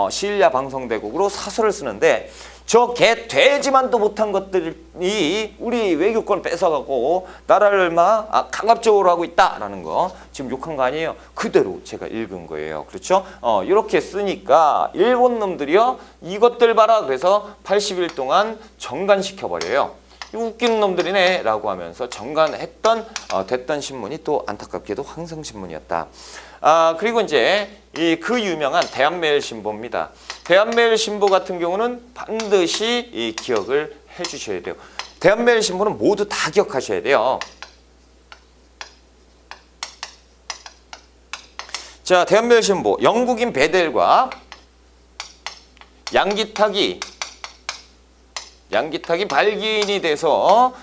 시일야 방성대국으로 사설을 쓰는데 저 개 돼지만도 못한 것들이 우리 외교권을 뺏어가고 나라를 막 강압적으로 하고 있다라는 거 지금 욕한 거 아니에요. 그대로 제가 읽은 거예요. 그렇죠? 이렇게 쓰니까 일본 놈들이요 이것들 봐라 그래서 80일 동안 정간시켜버려요. 웃기는 놈들이네 라고 하면서 정간했던 됐던 신문이 또 안타깝게도 황성신문이었다. 그리고 이제 그 유명한 대한매일신보입니다. 대한매일신보 같은 경우는 반드시 기억을 해주셔야 돼요. 대한매일신보는 모두 다 기억하셔야 돼요. 자, 대한매일신보 영국인 베델과 양기탁이 발기인이 돼서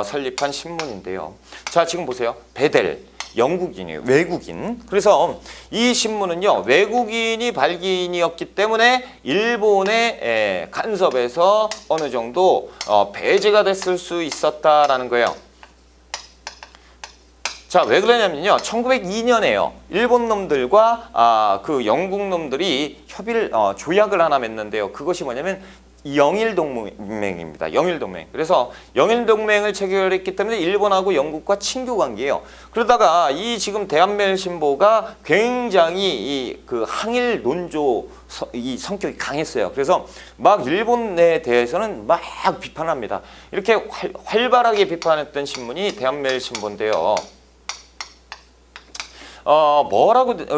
설립한 신문인데요. 자, 지금 보세요. 베델, 영국인이에요. 외국인. 그래서 이 신문은요. 외국인이 발기인이었기 때문에 일본의 간섭에서 어느 정도 배제가 됐을 수 있었다라는 거예요. 자, 왜 그러냐면요. 1902년에요. 일본 놈들과 그 영국 놈들이 협의를 조약을 하나 맺는데요. 그것이 뭐냐면 영일동맹입니다. 영일동맹. 그래서 영일동맹을 체결했기 때문에 일본하고 영국과 친교 관계예요. 그러다가 이 지금 대한매일신보가 굉장히 그 항일 논조 이 성격이 강했어요. 그래서 막 일본에 대해서는 막 비판합니다. 이렇게 활발하게 비판했던 신문이 대한매일신보인데요.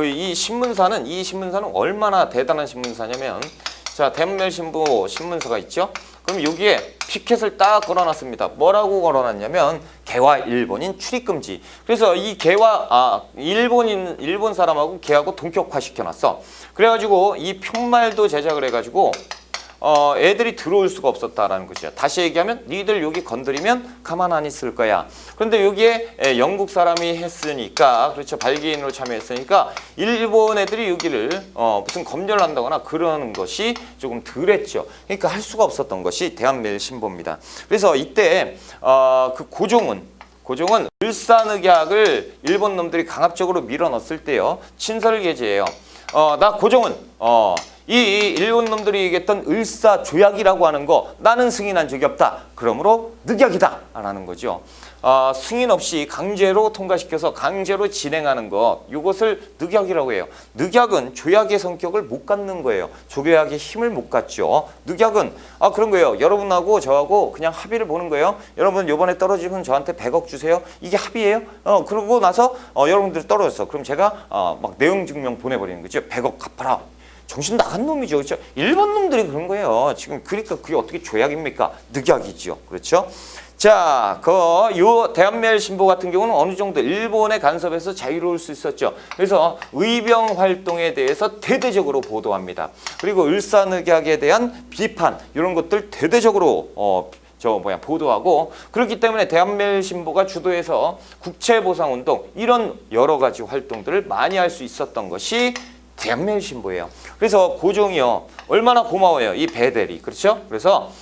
이 신문사는 얼마나 대단한 신문사냐면 자, 대한매일신보 신문사가 있죠? 그럼 여기에 피켓을 딱 걸어놨습니다. 뭐라고 걸어놨냐면 개와 일본인 출입금지. 그래서 이 개와 일본 사람하고 개하고 동격화 시켜놨어. 그래가지고 이 표말도 제작을 해가지고 애들이 들어올 수가 없었다라는 거죠. 다시 얘기하면 니들 여기 건드리면 가만 안 있을 거야. 그런데 여기에 영국 사람이 했으니까 그렇죠. 발기인으로 참여했으니까 일본 애들이 여기를 무슨 검열을 한다거나 그러는 것이 조금 덜했죠. 그러니까 할 수가 없었던 것이 대한매일신보입니다. 그래서 이때 그 고종은 을사늑약을 일본 놈들이 강압적으로 밀어넣었을 때요. 친설계제예요. 나 고종은 이 일본 놈들이 얘기했던 을사조약이라고 하는 거 나는 승인한 적이 없다. 그러므로 늑약이다 라는 거죠. 승인 없이 강제로 통과시켜서 강제로 진행하는 것 이것을 늑약이라고 해요. 늑약은 조약의 성격을 못 갖는 거예요. 조약의 힘을 못 갖죠. 늑약은 그런 거예요. 여러분하고 저하고 그냥 합의를 보는 거예요. 여러분 이번에 떨어지면 저한테 100억 주세요. 이게 합의예요. 그러고 나서 여러분들이 떨어졌어. 그럼 제가 막 내용 증명 보내버리는 거죠. 100억 갚아라. 정신 나간 놈이죠. 그렇죠? 일본 놈들이 그런 거예요. 지금 그러니까 그게 어떻게 조약입니까? 늑약이죠. 그렇죠? 자, 요 대한매일신보 같은 경우는 어느 정도 일본의 간섭에서 자유로울 수 있었죠. 그래서 의병 활동에 대해서 대대적으로 보도합니다. 그리고 을사늑약에 대한 비판 이런 것들 대대적으로 보도하고 그렇기 때문에 대한매일신보가 주도해서 국채보상운동 이런 여러 가지 활동들을 많이 할 수 있었던 것이 대한매일신보예요. 그래서 고종이요 얼마나 고마워요. 이 베델이. 그렇죠? 그래서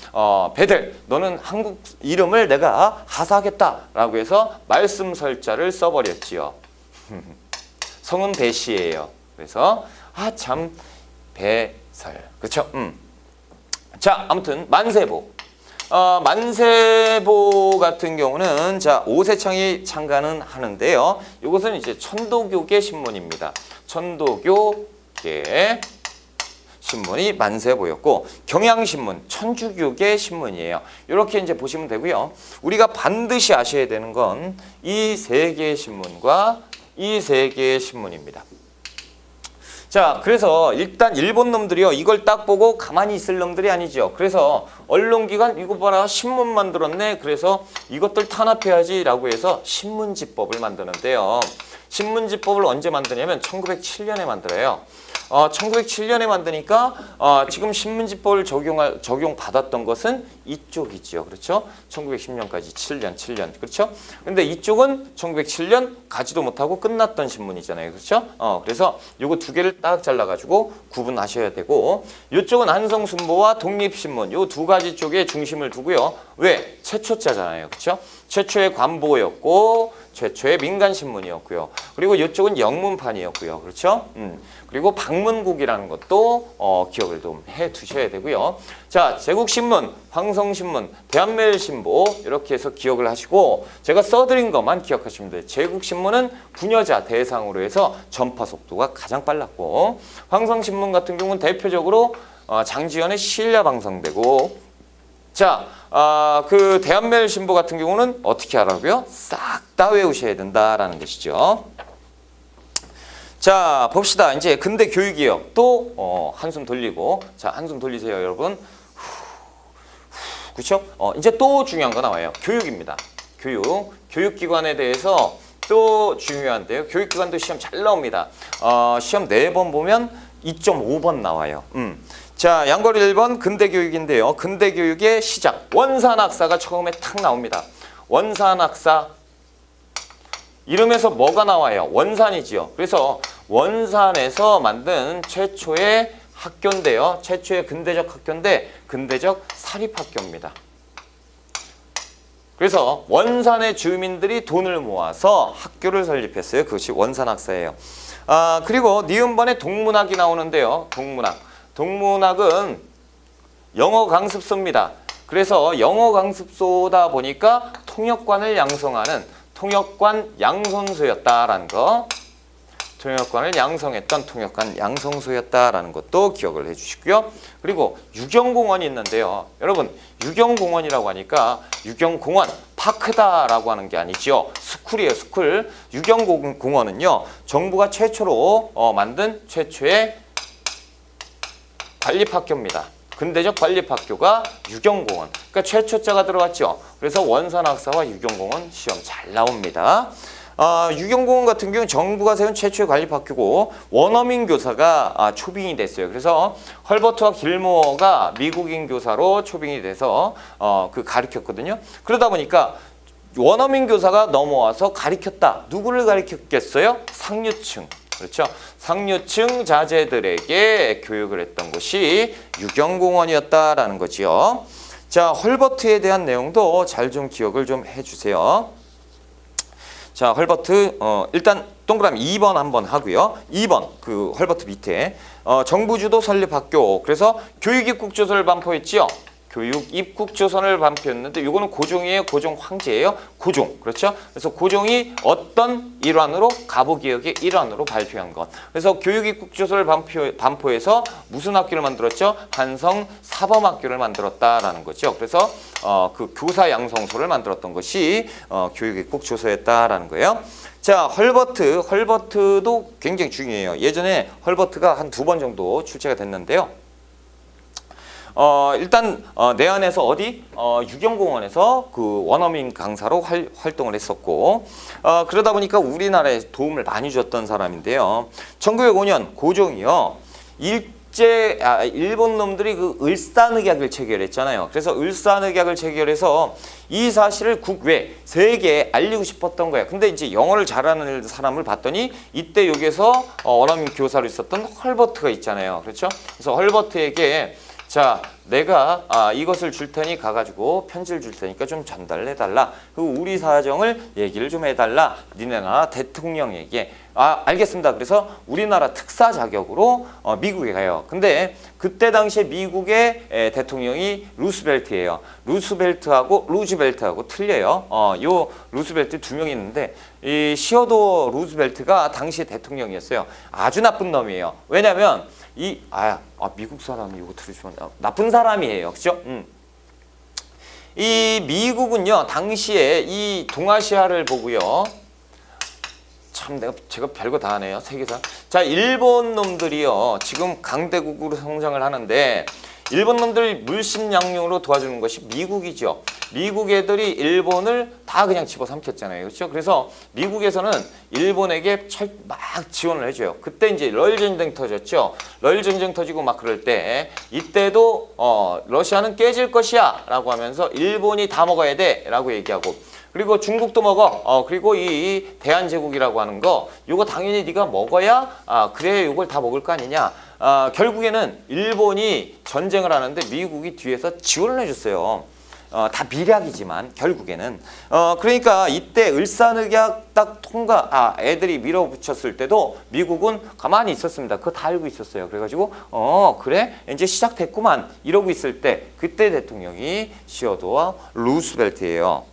베델 너는 한국 이름을 내가 하사하겠다라고 해서 말씀설자를 써버렸지요. 성은 배씨예요. 그래서 참 배설. 그렇죠? 자, 아무튼 만세보. 만세보 같은 경우는 자 오세창이 창간은 하는데요. 이것은 이제 천도교계 신문입니다. 천도교계 신문이 만세보였고 경향신문 천주교계 신문이에요. 이렇게 이제 보시면 되고요. 우리가 반드시 아셔야 되는 건 이 세 개의 신문과 이 세 개의 신문입니다. 자, 그래서 일단 일본 놈들이요 이걸 딱 보고 가만히 있을 놈들이 아니죠. 그래서 언론기관 이거 봐라 신문 만들었네. 그래서 이것들 탄압해야지 라고 해서 신문지법을 만드는데요. 신문지법을 언제 만드냐면 1907년에 만들어요. 1907년에 만드니까 지금 신문지법을 적용받았던 것은 이쪽이죠. 그렇죠? 1910년까지 7년. 그렇죠? 근데 이쪽은 1907년 가지도 못하고 끝났던 신문이잖아요. 그렇죠? 그래서 요거 두 개를 딱 잘라가지고 구분하셔야 되고 이쪽은 한성순보와 독립신문 요 두 가지 쪽에 중심을 두고요. 왜? 최초자잖아요. 그렇죠? 최초의 관보였고 최초의 민간신문이었고요. 그리고 이쪽은 영문판이었고요. 그렇죠? 그리고 방문국이라는 것도 기억을 좀 해두셔야 되고요. 자, 제국신문, 황성신문, 대한매일신보 이렇게 해서 기억을 하시고 제가 써드린 것만 기억하시면 돼요. 제국신문은 부녀자 대상으로 해서 전파 속도가 가장 빨랐고 황성신문 같은 경우는 대표적으로 장지연의 시일야 방송되고 자, 그 대한매일신보 같은 경우는 어떻게 하라고요? 싹 다 외우셔야 된다라는 것이죠. 자, 봅시다. 이제 근대 교육이요. 또 한숨 돌리고 자, 한숨 돌리세요, 여러분. 그렇죠? 이제 또 중요한 거 나와요. 교육입니다. 교육. 교육기관에 대해서 또 중요한데요. 교육기관도 시험 잘 나옵니다. 시험 4번 보면 2.5번 나와요. 자, 양거리 1번 근대교육인데요. 근대교육의 시작. 원산학사가 처음에 탁 나옵니다. 원산학사. 이름에서 뭐가 나와요? 원산이지요. 그래서 원산에서 만든 최초의 학교인데요. 최초의 근대적 학교인데 근대적 사립학교입니다. 그래서 원산의 주민들이 돈을 모아서 학교를 설립했어요. 그것이 원산학사예요. 그리고 니은번에 동문학이 나오는데요. 동문학. 동문학은 영어 강습소입니다. 그래서 영어 강습소다 보니까 통역관을 양성하는 통역관 양성소였다라는 거. 통역관을 양성했던 통역관 양성소였다라는 것도 기억을 해주시고요. 그리고 유경공원이 있는데요. 여러분, 유경공원이라고 하니까 유경공원 파크다라고 하는 게 아니죠. 스쿨이에요, 스쿨. 유경공원은요, 정부가 최초로 만든 최초의 관립학교입니다. 근대적 관립학교가 유경공원. 그러니까 최초자가 들어갔죠. 그래서 원산학사와 유경공원 시험 잘 나옵니다. 유경공원 같은 경우는 정부가 세운 최초의 관립학교고 원어민 교사가 초빙이 됐어요. 그래서 헐버트와 길모어가 미국인 교사로 초빙이 돼서 가르쳤거든요. 그러다 보니까 원어민 교사가 넘어와서 가르쳤다. 누구를 가르쳤겠어요? 상류층. 그렇죠. 상류층 자제들에게 교육을 했던 곳이 유경공원이었다라는 거지요. 자, 헐버트에 대한 내용도 잘 좀 기억을 좀 해주세요. 자, 헐버트 일단 동그라미 2번 한번 하고요. 2번 그 헐버트 밑에 정부주도 설립학교. 그래서 교육입국조서를 반포했지요. 교육입국조선을 반포했는데 이거는 고종이에요, 고종 황제예요, 고종. 그렇죠? 그래서 고종이 어떤 일환으로 가부개혁의 일환으로 발표한 것. 그래서 교육입국조선을 반포해서 무슨 학교를 만들었죠? 한성 사범학교를 만들었다라는 거죠. 그래서 그 교사 양성소를 만들었던 것이 교육입국조서였다라는 거예요. 자, 헐버트도 굉장히 중요해요. 예전에 헐버트가 한 2번 정도 출제가 됐는데요. 일단 내한에서 어디? 유경공원에서 그 원어민 강사로 활동을 했었고 그러다 보니까 우리나라에 도움을 많이 줬던 사람인데요. 1905년 고종이요. 일본 놈들이 그 을사늑약을 체결했잖아요. 그래서 을사늑약을 체결해서 이 사실을 국외 세계에 알리고 싶었던 거예요. 근데 이제 영어를 잘하는 사람을 봤더니 이때 여기서 원어민 교사로 있었던 헐버트가 있잖아요. 그렇죠? 그래서 헐버트에게 자, 내가 이것을 줄 테니 가가지고 편지를 줄 테니까 좀 전달해달라. 그리고 우리 사정을 얘기를 좀 해달라. 니네 나라 대통령에게. 알겠습니다. 그래서 우리나라 특사 자격으로 미국에 가요. 근데 그때 당시에 미국의 대통령이 루스벨트예요. 루스벨트하고 루즈벨트하고 틀려요. 요 루스벨트 2명이 있는데 이 시어도어 루스벨트가 당시에 대통령이었어요. 아주 나쁜 놈이에요. 왜냐면 미국 사람이 이거 들으시면 나쁜 사람이에요. 그죠? 이 미국은요, 당시에 이 동아시아를 보고요. 참 제가 별거 다 하네요. 세계사. 자, 일본 놈들이요. 지금 강대국으로 성장을 하는데 일본 놈들이 물심양용으로 도와주는 것이 미국이죠. 미국 애들이 일본을 다 그냥 집어삼켰잖아요. 그렇죠? 그래서 미국에서는 일본에게 막 지원을 해줘요. 그때 이제 러일 전쟁 터졌죠. 러일 전쟁 터지고 막 그럴 때 이때도 러시아는 깨질 것이야 라고 하면서 일본이 다 먹어야 돼 라고 얘기하고 그리고 중국도 먹어. 그리고 이 대한제국이라고 하는 거 이거 당연히 네가 먹어야 그래 이걸 다 먹을 거 아니냐. 결국에는 일본이 전쟁을 하는데 미국이 뒤에서 지원을 해줬어요. 다 미략이지만 결국에는 그러니까 이때 을사늑약 딱 애들이 밀어붙였을 때도 미국은 가만히 있었습니다. 그거 다 알고 있었어요. 그래가지고 그래 이제 시작됐구만 이러고 있을 때 그때 대통령이 시어도어 루스벨트예요.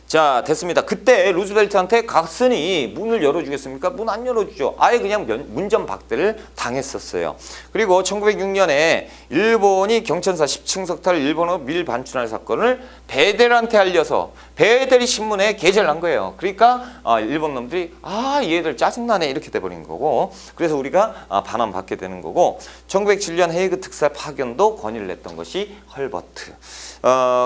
자, 됐습니다. 그때 루즈벨트한테 각슨이 문을 열어주겠습니까? 문 안 열어주죠. 아예 그냥 문전박대를 당했었어요. 그리고 1906년에 일본이 경천사 10층 석탈 일본어 밀반춘할 사건을 베델한테 알려서 베델이 신문에 게재를 한 거예요. 그러니까 일본 놈들이 얘들 짜증나네 이렇게 돼버린 거고, 그래서 우리가 반환받게 되는 거고, 1907년 헤이그 특사 파견도 건의를 냈던 것이 헐버트.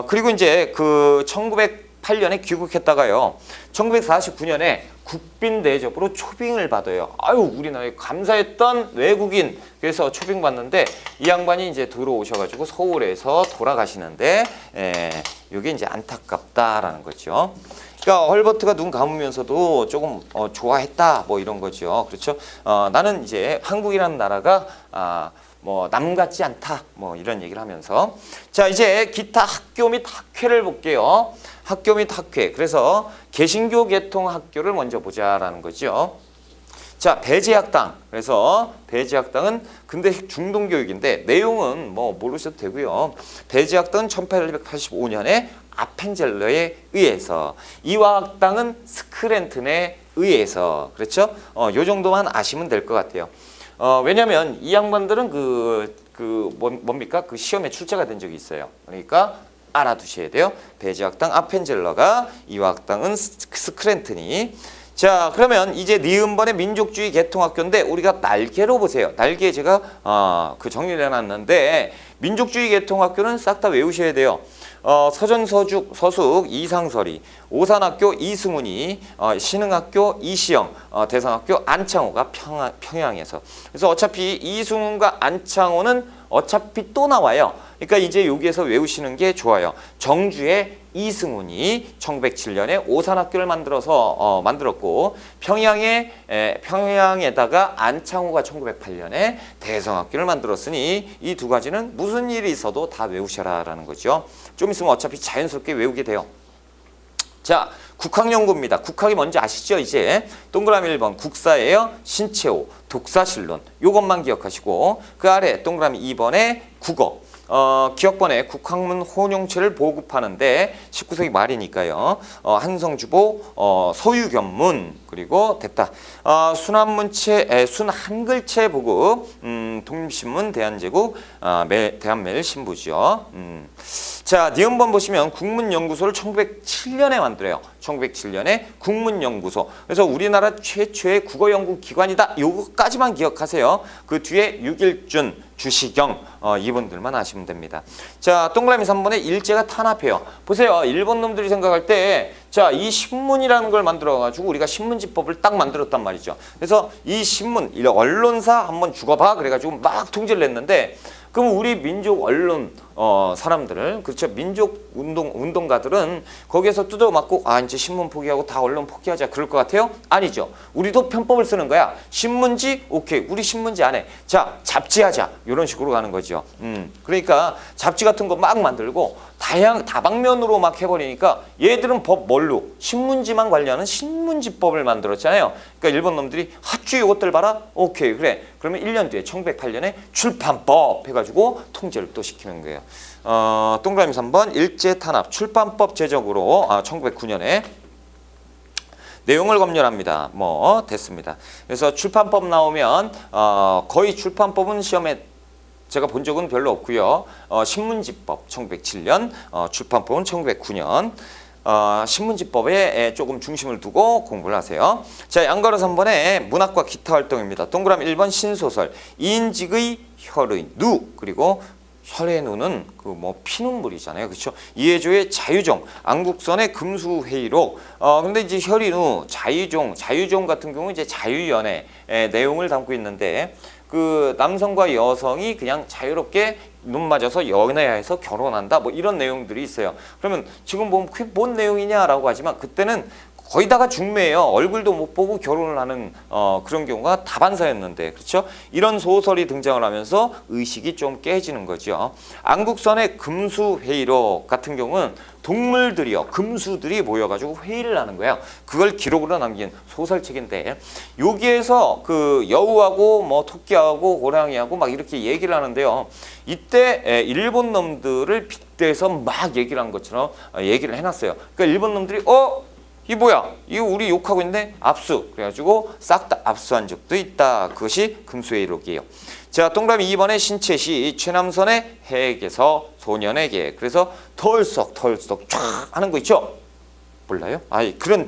그리고 이제 그 1908년에 귀국했다가요. 1949년에 국빈 대접으로 초빙을 받아요. 아유, 우리나라에 감사했던 외국인. 그래서 초빙 받는데 이 양반이 이제 들어오셔가지고 서울에서 돌아가시는데, 이게 이제 안타깝다라는 거죠. 그러니까 헐버트가 눈 감으면서도 조금 좋아했다 뭐 이런 거죠. 그렇죠? 나는 이제 한국이라는 나라가 뭐 남 같지 않다 뭐 이런 얘기를 하면서, 자 이제 기타 학교 및 학회를 볼게요. 학교 및 학회. 그래서 개신교 계통 학교를 먼저 보자라는 거죠. 자, 배제학당. 그래서 배제학당은 근대 중동교육인데 내용은 뭐 모르셔도 되고요. 배제학당은 1885년에 아펜젤러에 의해서, 이화학당은 스크랜튼에 의해서, 그렇죠? 요 정도만 아시면 될 것 같아요. 왜냐면 이 양반들은 뭡니까? 그 시험에 출제가 된 적이 있어요. 그러니까 알아두셔야 돼요. 배제학당 아펜젤러가, 이화학당은 스크랜튼이. 자, 그러면 이제 니은번의 민족주의 계통학교인데 우리가 날개로 보세요. 날개 제가 정리를 해놨는데, 민족주의 계통학교는 싹 다 외우셔야 돼요. 서전서죽, 서숙, 이상설이, 오산학교 이승훈이, 신흥학교 이시영, 대성학교 안창호가 평양에서. 그래서 어차피 이승훈과 안창호는 어차피 또 나와요. 그러니까 이제 여기에서 외우시는 게 좋아요. 정주의 이승훈이 1907년에 오산학교를 만들었고, 평양에다가 안창호가 1908년에 대성학교를 만들었으니 이 두 가지는 무슨 일이 있어도 다 외우셔라라는 거죠. 좀 있으면 어차피 자연스럽게 외우게 돼요. 자, 국학연구입니다. 국학이 뭔지 아시죠? 이제 동그라미 1번 국사예요. 신채호, 독사실론 요것만 기억하시고, 그 아래 동그라미 2번에 국어. 기억번에 국학문 혼용체를 보급하는데 19세기 말이니까요. 한성주보, 서유견문, 그리고 됐다. 순한글체 보급, 독립신문, 대한제국, 대한매일신부죠. 자, 니은번 보시면 국문연구소를 1907년에 만들어요. 1907년에 국문연구소. 그래서 우리나라 최초의 국어연구기관이다. 요거까지만 기억하세요. 그 뒤에 유길준, 주시경, 이분들만 아시면 됩니다. 자, 동그라미 3번에 일제가 탄압해요. 보세요. 일본 놈들이 생각할 때, 자, 이 신문이라는 걸 만들어가지고 우리가 신문지법을 딱 만들었단 말이죠. 그래서 이 신문, 이 언론사 한번 죽어봐. 그래가지고 막 통제를 했는데, 그럼 우리 민족 언론 사람들을, 그렇죠, 민족 운동가들은 거기에서 뜯어맞고 이제 신문 포기하고 다 언론 포기하자 그럴 것 같아요? 아니죠. 우리도 편법을 쓰는 거야. 신문지 오케이, 우리 신문지 안 해. 자, 잡지하자. 이런 식으로 가는 거죠. 그러니까 잡지 같은 거 막 만들고 다방면으로 막 해버리니까 얘들은 법 뭘로? 신문지만 관리하는 신문지법을 만들었잖아요. 그러니까 일본 놈들이 핫주 이것들 봐라? 오케이, 그래. 그러면 1년 뒤에 1908년에 출판법 해가지고 통제를 또 시키는 거예요. 동그라미 3번 일제 탄압 출판법 제정으로 1909년에 내용을 검열합니다. 뭐 됐습니다. 그래서 출판법 나오면 거의 출판법은 시험에 제가 본 적은 별로 없고요. 신문지법 1907년, 출판법은 1909년. 신문지법에 조금 중심을 두고 공부를 하세요. 자, 양가로 3번에 문학과 기타 활동입니다. 동그라미 1번 신소설 이인직의 혈의 누, 그리고 혈의 누는 그 뭐 피눈물이잖아요. 그렇죠? 이해조의 자유종, 안국선의 금수회의록. 근데 이제 혈의 누, 자유종 같은 경우 이제 자유연애 내용을 담고 있는데, 그 남성과 여성이 그냥 자유롭게 눈 맞아서 연애해서 결혼한다 뭐 이런 내용들이 있어요. 그러면 지금 보면 그게 뭔 내용이냐라고 하지만 그때는 거의 다가 중매예요. 얼굴도 못 보고 결혼을 하는 그런 경우가 다반사였는데, 그렇죠? 이런 소설이 등장을 하면서 의식이 좀 깨지는 거죠. 안국선의 금수회의록 같은 경우는 동물들이요, 금수들이 모여가지고 회의를 하는 거예요. 그걸 기록으로 남긴 소설책인데, 여기에서 그 여우하고 뭐 토끼하고 고양이하고 막 이렇게 얘기를 하는데요. 이때 일본 놈들을 빗대서 막 얘기를 한 것처럼 얘기를 해놨어요. 그러니까 일본 놈들이 이 뭐야? 이거 우리 욕하고 있는데 압수. 그래가지고 싹 다 압수한 적도 있다. 그것이 금수회의록이에요. 자, 동그라미 2번에 신채시 최남선의 해에게서 소년에게. 그래서 털썩 쫙 하는 거 있죠? 몰라요? 그런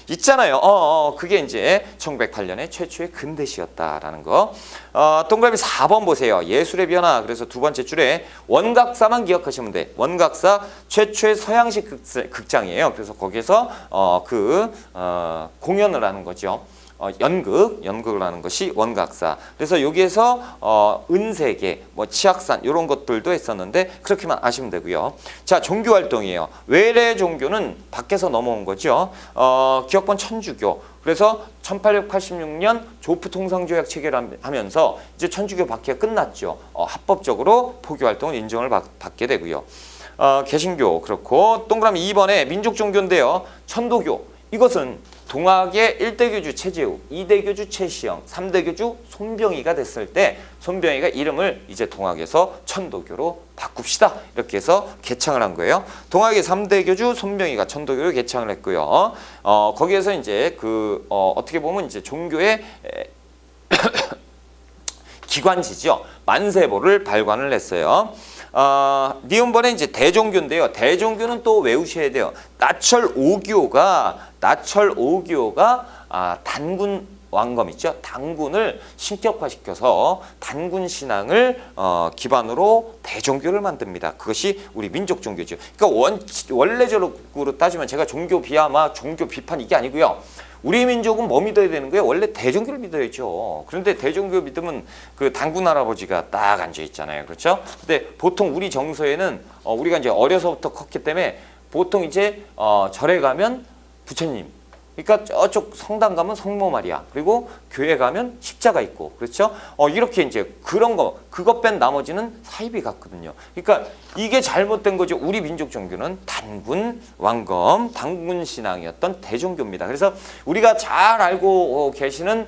있잖아요. 그게 이제 1908년에 최초의 근대시였다라는 거. 동그라미 4번 보세요. 예술의 변화. 그래서 두 번째 줄에 원각사만 기억하시면 돼. 원각사 최초의 서양식 극장이에요. 그래서 거기에서 공연을 하는 거죠. 연극을 하는 것이 원각사. 그래서 여기에서 은세계, 뭐 치악산 이런 것들도 했었는데 그렇게만 아시면 되고요. 자, 종교 활동이에요. 외래 종교는 밖에서 넘어온 거죠. 기억본 천주교. 그래서 1886년 조프 통상조약 체결하면서 이제 천주교 박해가 끝났죠. 합법적으로 포교 활동을 인정을 받게 되고요. 개신교 그렇고, 동그라미 2번에 민족 종교인데요. 천도교. 이것은 동학의 1대 교주 최재우, 2대 교주 최시영, 3대 교주 손병희가 됐을 때 손병희가 이름을 이제 동학에서 천도교로 바꿉시다. 이렇게 해서 개창을 한 거예요. 동학의 3대 교주 손병희가 천도교로 개창을 했고요. 거기에서 이제 어떻게 보면 이제 종교의 기관지죠. 만세보를 발관을 했어요. 니은번에 이제 대종교인데요. 대종교는 또 외우셔야 돼요. 나철 오교가 단군 왕검 있죠. 단군을 신격화시켜서 단군 신앙을 기반으로 대종교를 만듭니다. 그것이 우리 민족 종교죠. 그러니까 원래적으로 따지면 제가 종교 비하마, 종교 비판 이게 아니고요. 우리 민족은 뭐 믿어야 되는 거예요? 원래 대종교를 믿어야죠. 그런데 대종교 믿으면 그 단군 할아버지가 딱 앉아 있잖아요. 그렇죠? 근데 보통 우리 정서에는 우리가 이제 어려서부터 컸기 때문에 보통 이제 절에 가면 부처님, 그러니까 저쪽 성당 가면 성모 마리아, 그리고 교회 가면 십자가 있고, 그렇죠? 이렇게 이제 그런 거, 그것 뺀 나머지는 사이비 같거든요. 그러니까 이게 잘못된 거죠. 우리 민족 종교는 단군 왕검, 단군 신앙이었던 대종교입니다. 그래서 우리가 잘 알고 계시는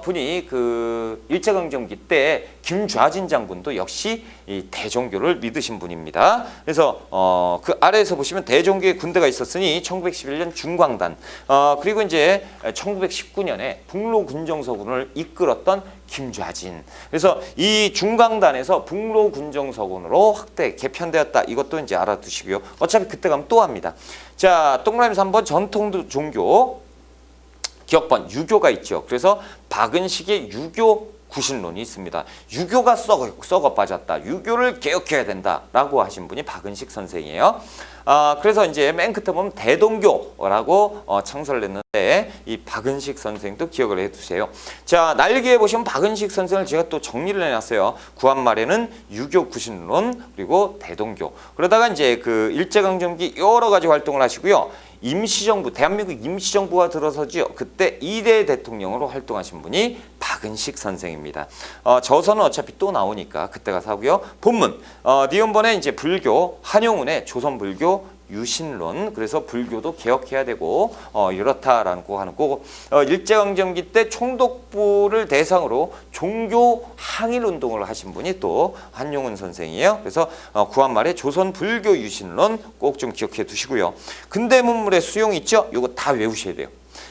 분이 그 일제강점기 때 김좌진 장군도 역시 이 대종교를 믿으신 분입니다. 그래서 그 아래에서 보시면 대종교의 군대가 있었으니 1911년 중광단, 그리고 이제 1919년에 북로군정서군을 이끌었던 김좌진. 그래서 이 중광단에서 북로군정서군으로 확대 개편되었다. 이것도 이제 알아두시고요. 어차피 그때 가면 또 합니다. 자, 동그라미 3번 전통 종교 기억번 유교가 있죠. 그래서 박은식의 유교 구신론이 있습니다. 유교가 썩어 빠졌다. 유교를 개혁해야 된다라고 하신 분이 박은식 선생이에요. 그래서 이제 맨 끝에 보면 대동교라고 창설을 했는데 이 박은식 선생도 기억을 해두세요. 자, 날개에 보시면 박은식 선생을 제가 또 정리를 해놨어요. 구한말에는 유교 구신론 그리고 대동교. 그러다가 이제 그 일제강점기 여러 가지 활동을 하시고요. 임시정부, 대한민국 임시정부가 들어서죠. 그때 2대 대통령으로 활동하신 분이 박은식 선생입니다. 저서는 어차피 또 나오니까 그때 가서 하고요. 본문, 니은번에 이제 불교, 한용운의 조선불교 유신론, 그래서 불교도 개혁해야 되고 이렇다라고 하는 거고, 일제강점기 때 총독부를 대상으로 종교 항일 운동을 하신 분이 또 한용운 선생이에요. 그래서 구한말에 조선불교 유신론 꼭 좀 기억해 두시고요. 근대 문물의 수용 있죠? 이거 다 외우셔야 돼요.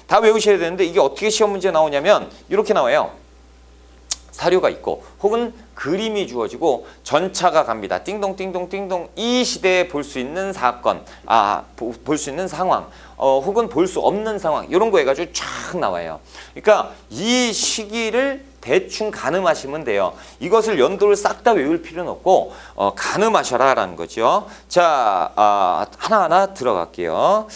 다 외우셔야 되는데 이게 어떻게 시험 문제 나오냐면 이렇게 나와요. 사료가 있고 혹은 그림이 주어지고 전차가 갑니다. 띵동 띵동 띵동. 이 시대에 볼 수 있는 사건, 볼 수 있는 상황, 혹은 볼 수 없는 상황, 이런 거 해가지고 쫙 나와요. 그러니까 이 시기를 대충 가늠하시면 돼요. 이것을 연도를 싹 다 외울 필요는 없고 가늠하셔라라는 거죠. 자, 하나하나 들어갈게요.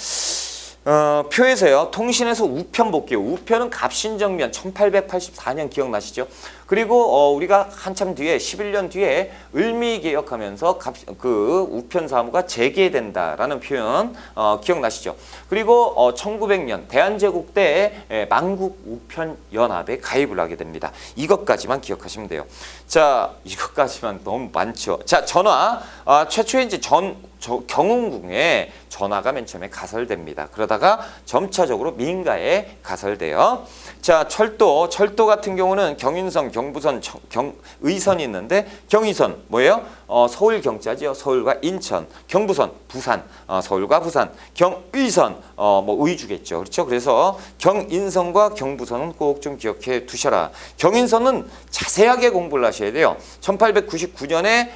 표에서요. 통신에서 우편 볼게요. 우편은 갑신정면 1884년 기억나시죠? 그리고 우리가 한참 뒤에 11년 뒤에 을미개혁하면서 그 우편사무가 재개된다라는 표현 기억나시죠? 그리고 1900년 대한제국 때 만국우편연합에 가입을 하게 됩니다. 이것까지만 기억하시면 돼요. 자, 이것까지만 너무 많죠. 자, 전화 최초에 이제 경운궁에 전화가 맨 처음에 가설됩니다. 그러다가 점차적으로 민가에 가설돼요. 자, 철도 같은 경우는 경인선, 경부선, 의선이 있는데 경의선 뭐예요? 서울 경자지요. 서울과 인천. 경부선 부산, 서울과 부산. 경의선 뭐 의주겠죠. 그렇죠? 그래서 경인선과 경부선은 꼭 좀 기억해 두셔라. 경인선은 자세하게 공부를 하셔야 돼요. 1899년에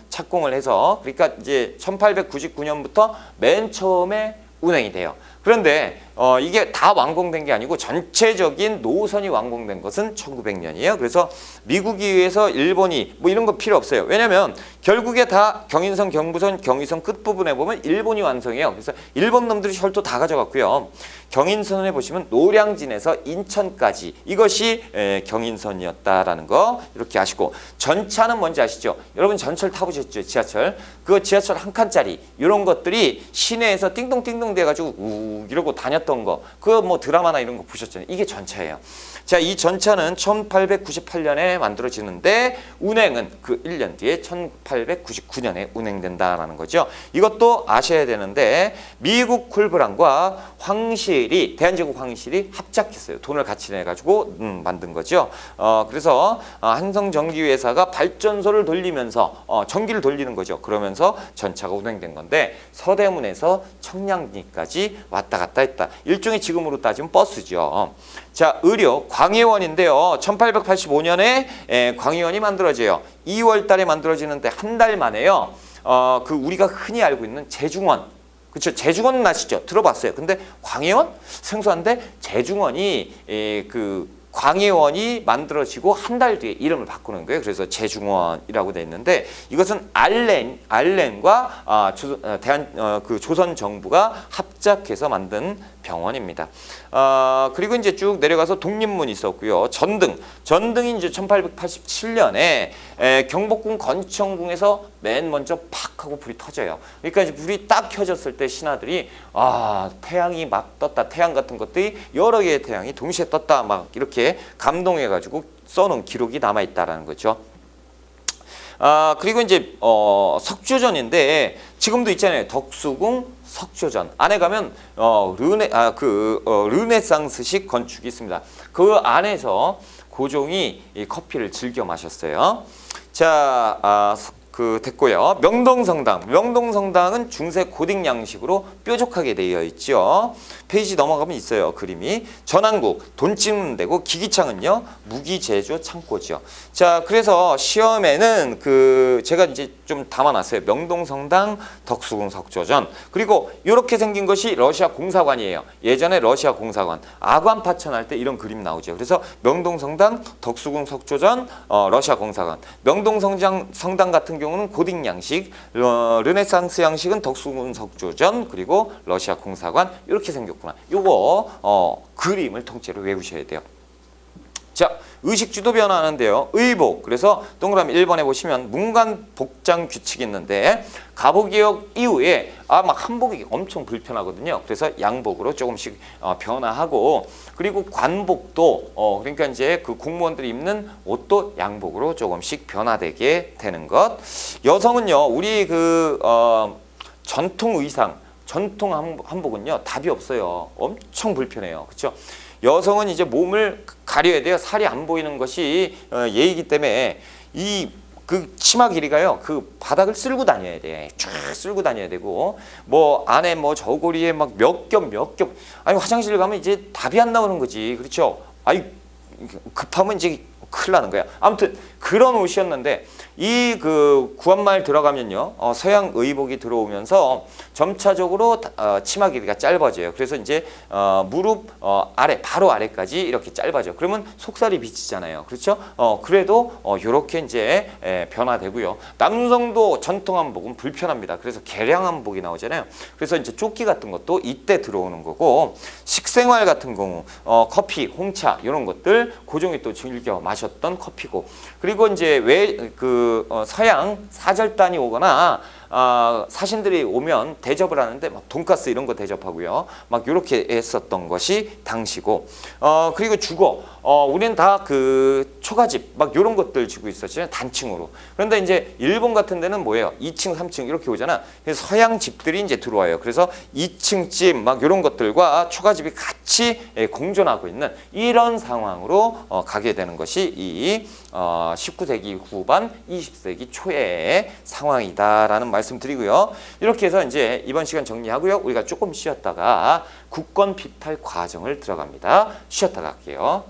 착공을 해서 그러니까 이제 1899년부터 맨 처음에 운행이 돼요. 그런데 이게 다 완공된 게 아니고 전체적인 노선이 완공된 것은 1900년이에요. 그래서 미국에 의해서 일본이 뭐 이런 거 필요 없어요. 왜냐면 결국에 다 경인선, 경부선, 경의선 끝부분에 보면 일본이 완성해요. 그래서 일본 놈들이 혈도 다 가져갔고요. 경인선에 보시면 노량진에서 인천까지 이것이 경인선이었다라는 거 이렇게 아시고, 전차는 뭔지 아시죠? 여러분 전철 타보셨죠? 지하철. 그 지하철 한 칸짜리 이런 것들이 시내에서 띵동띵동 돼가지고 우 이러고 다녔던 거, 그거 뭐 드라마나 이런 거 보셨잖아요. 이게 전차예요. 자, 이 전차는 1898년에 만들어지는데 운행은 그 1년 뒤에 1899년에 운행된다라는 거죠. 이것도 아셔야 되는데 미국 쿨브랑과 황실이, 대한제국 황실이 합작했어요. 돈을 같이 내가지고 만든 거죠. 그래서 한성전기회사가 발전소를 돌리면서 전기를 돌리는 거죠. 그러면서 전차가 운행된 건데 서대문에서 청량리까지 왔다 갔다 했다. 일종의 지금으로 따지면 버스죠. 자, 의료 광해원인데요. 1885년에 광해원이 만들어져요. 2월 달에 만들어지는데 한 달 만에요. 그 우리가 흔히 알고 있는 제중원, 그렇죠? 제중원은 아시죠? 들어봤어요. 근데 광해원? 생소한데 제중원이 광해원이 만들어지고 한 달 뒤에 이름을 바꾸는 거예요. 그래서 제중원이라고 돼 있는데 이것은 알렌과 조선 정부가 합작해서 만든 병원입니다. 그리고 이제 쭉 내려가서 독립문이 있었고요. 전등이 이제 1887년에 경복궁 건청궁에서 맨 먼저 팍 하고 불이 터져요. 그러니까 이제 불이 딱 켜졌을 때 신하들이 태양이 막 떴다. 태양 같은 것들이 여러 개의 태양이 동시에 떴다. 막 이렇게 감동해가지고 써놓은 기록이 남아있다라는 거죠. 그리고 이제 석조전인데 지금도 있잖아요. 덕수궁 석조전 안에 가면 르네상스식 건축이 있습니다. 그 안에서 고종이 이 커피를 즐겨 마셨어요. 자, 됐고요. 명동성당은 중세 고딕 양식으로 뾰족하게 되어 있죠. 페이지 넘어가면 있어요. 그림이. 전환국, 돈 찍는 데고, 기기창은요 무기 제조 창고죠. 자, 그래서 시험에는 제가 이제 좀 담아놨어요. 명동성당, 덕수궁 석조전. 그리고 이렇게 생긴 것이 러시아 공사관이에요. 예전에 러시아 공사관 아관 파천할 때 이런 그림 나오죠. 그래서 명동성당, 덕수궁 석조전, 러시아 공사관. 명동성당 같은 경우는 고딕 양식, 르네상스 양식은 덕수궁 석조전, 그리고 러시아 공사관 이렇게 생겼구나. 요거 그림을 통째로 외우셔야 돼요. 자, 의식주도 변화하는데요. 의복. 그래서 동그라미 1번에 보시면 문관 복장 규칙이 있는데 가보개혁 이후에 막 한복이 엄청 불편하거든요. 그래서 양복으로 조금씩 변화하고, 그리고 관복도 그러니까 이제 그 공무원들이 입는 옷도 양복으로 조금씩 변화되게 되는 것. 여성은요, 우리 전통 의상, 전통 한복은요 답이 없어요. 엄청 불편해요. 그렇죠? 여성은 이제 몸을 가려야 돼요. 살이 안 보이는 것이 예의이기 때문에 그 치마 길이가요. 그 바닥을 쓸고 다녀야 돼. 쫙 쓸고 다녀야 되고, 뭐 안에 뭐 저고리에 막 몇 겹 아니 화장실 가면 이제 답이 안 나오는 거지. 그렇죠? 아니 급하면 이제 큰일 나는 거야. 아무튼 그런 옷이었는데 이 구한말 들어가면요, 서양 의복이 들어오면서 점차적으로 치마 길이가 짧아져요. 그래서 이제 무릎 아래, 바로 아래까지 이렇게 짧아져. 그러면 속살이 비치잖아요. 그렇죠? 그래도 이렇게 이제 변화되고요. 남성도 전통 한복은 불편합니다. 그래서 개량 한복이 나오잖아요. 그래서 이제 조끼 같은 것도 이때 들어오는 거고, 식생활 같은 경우 커피, 홍차 이런 것들 사람들 고종이 또 즐겨 마셨던 커피고, 그리고 이제 왜 서양 사절단이 오거나 사신들이 오면 대접을 하는데 막 돈가스 이런 거 대접하고요. 막 이렇게 했었던 것이 당시고, 그리고 주거, 우리는 다 그 초가집 막 이런 것들 지고 있었죠. 단층으로. 그런데 이제 일본 같은 데는 뭐예요? 2층, 3층 이렇게 오잖아. 그래서 서양 집들이 이제 들어와요. 그래서 2층 집 막 이런 것들과 초가집이 같이 공존하고 있는 이런 상황으로 가게 되는 것이 이 19세기 후반, 20세기 초의 상황이다라는 말씀드리고요. 이렇게 해서 이제 이번 시간 정리하고요. 우리가 조금 쉬었다가 국권 비탈 과정을 들어갑니다. 쉬었다가 할게요.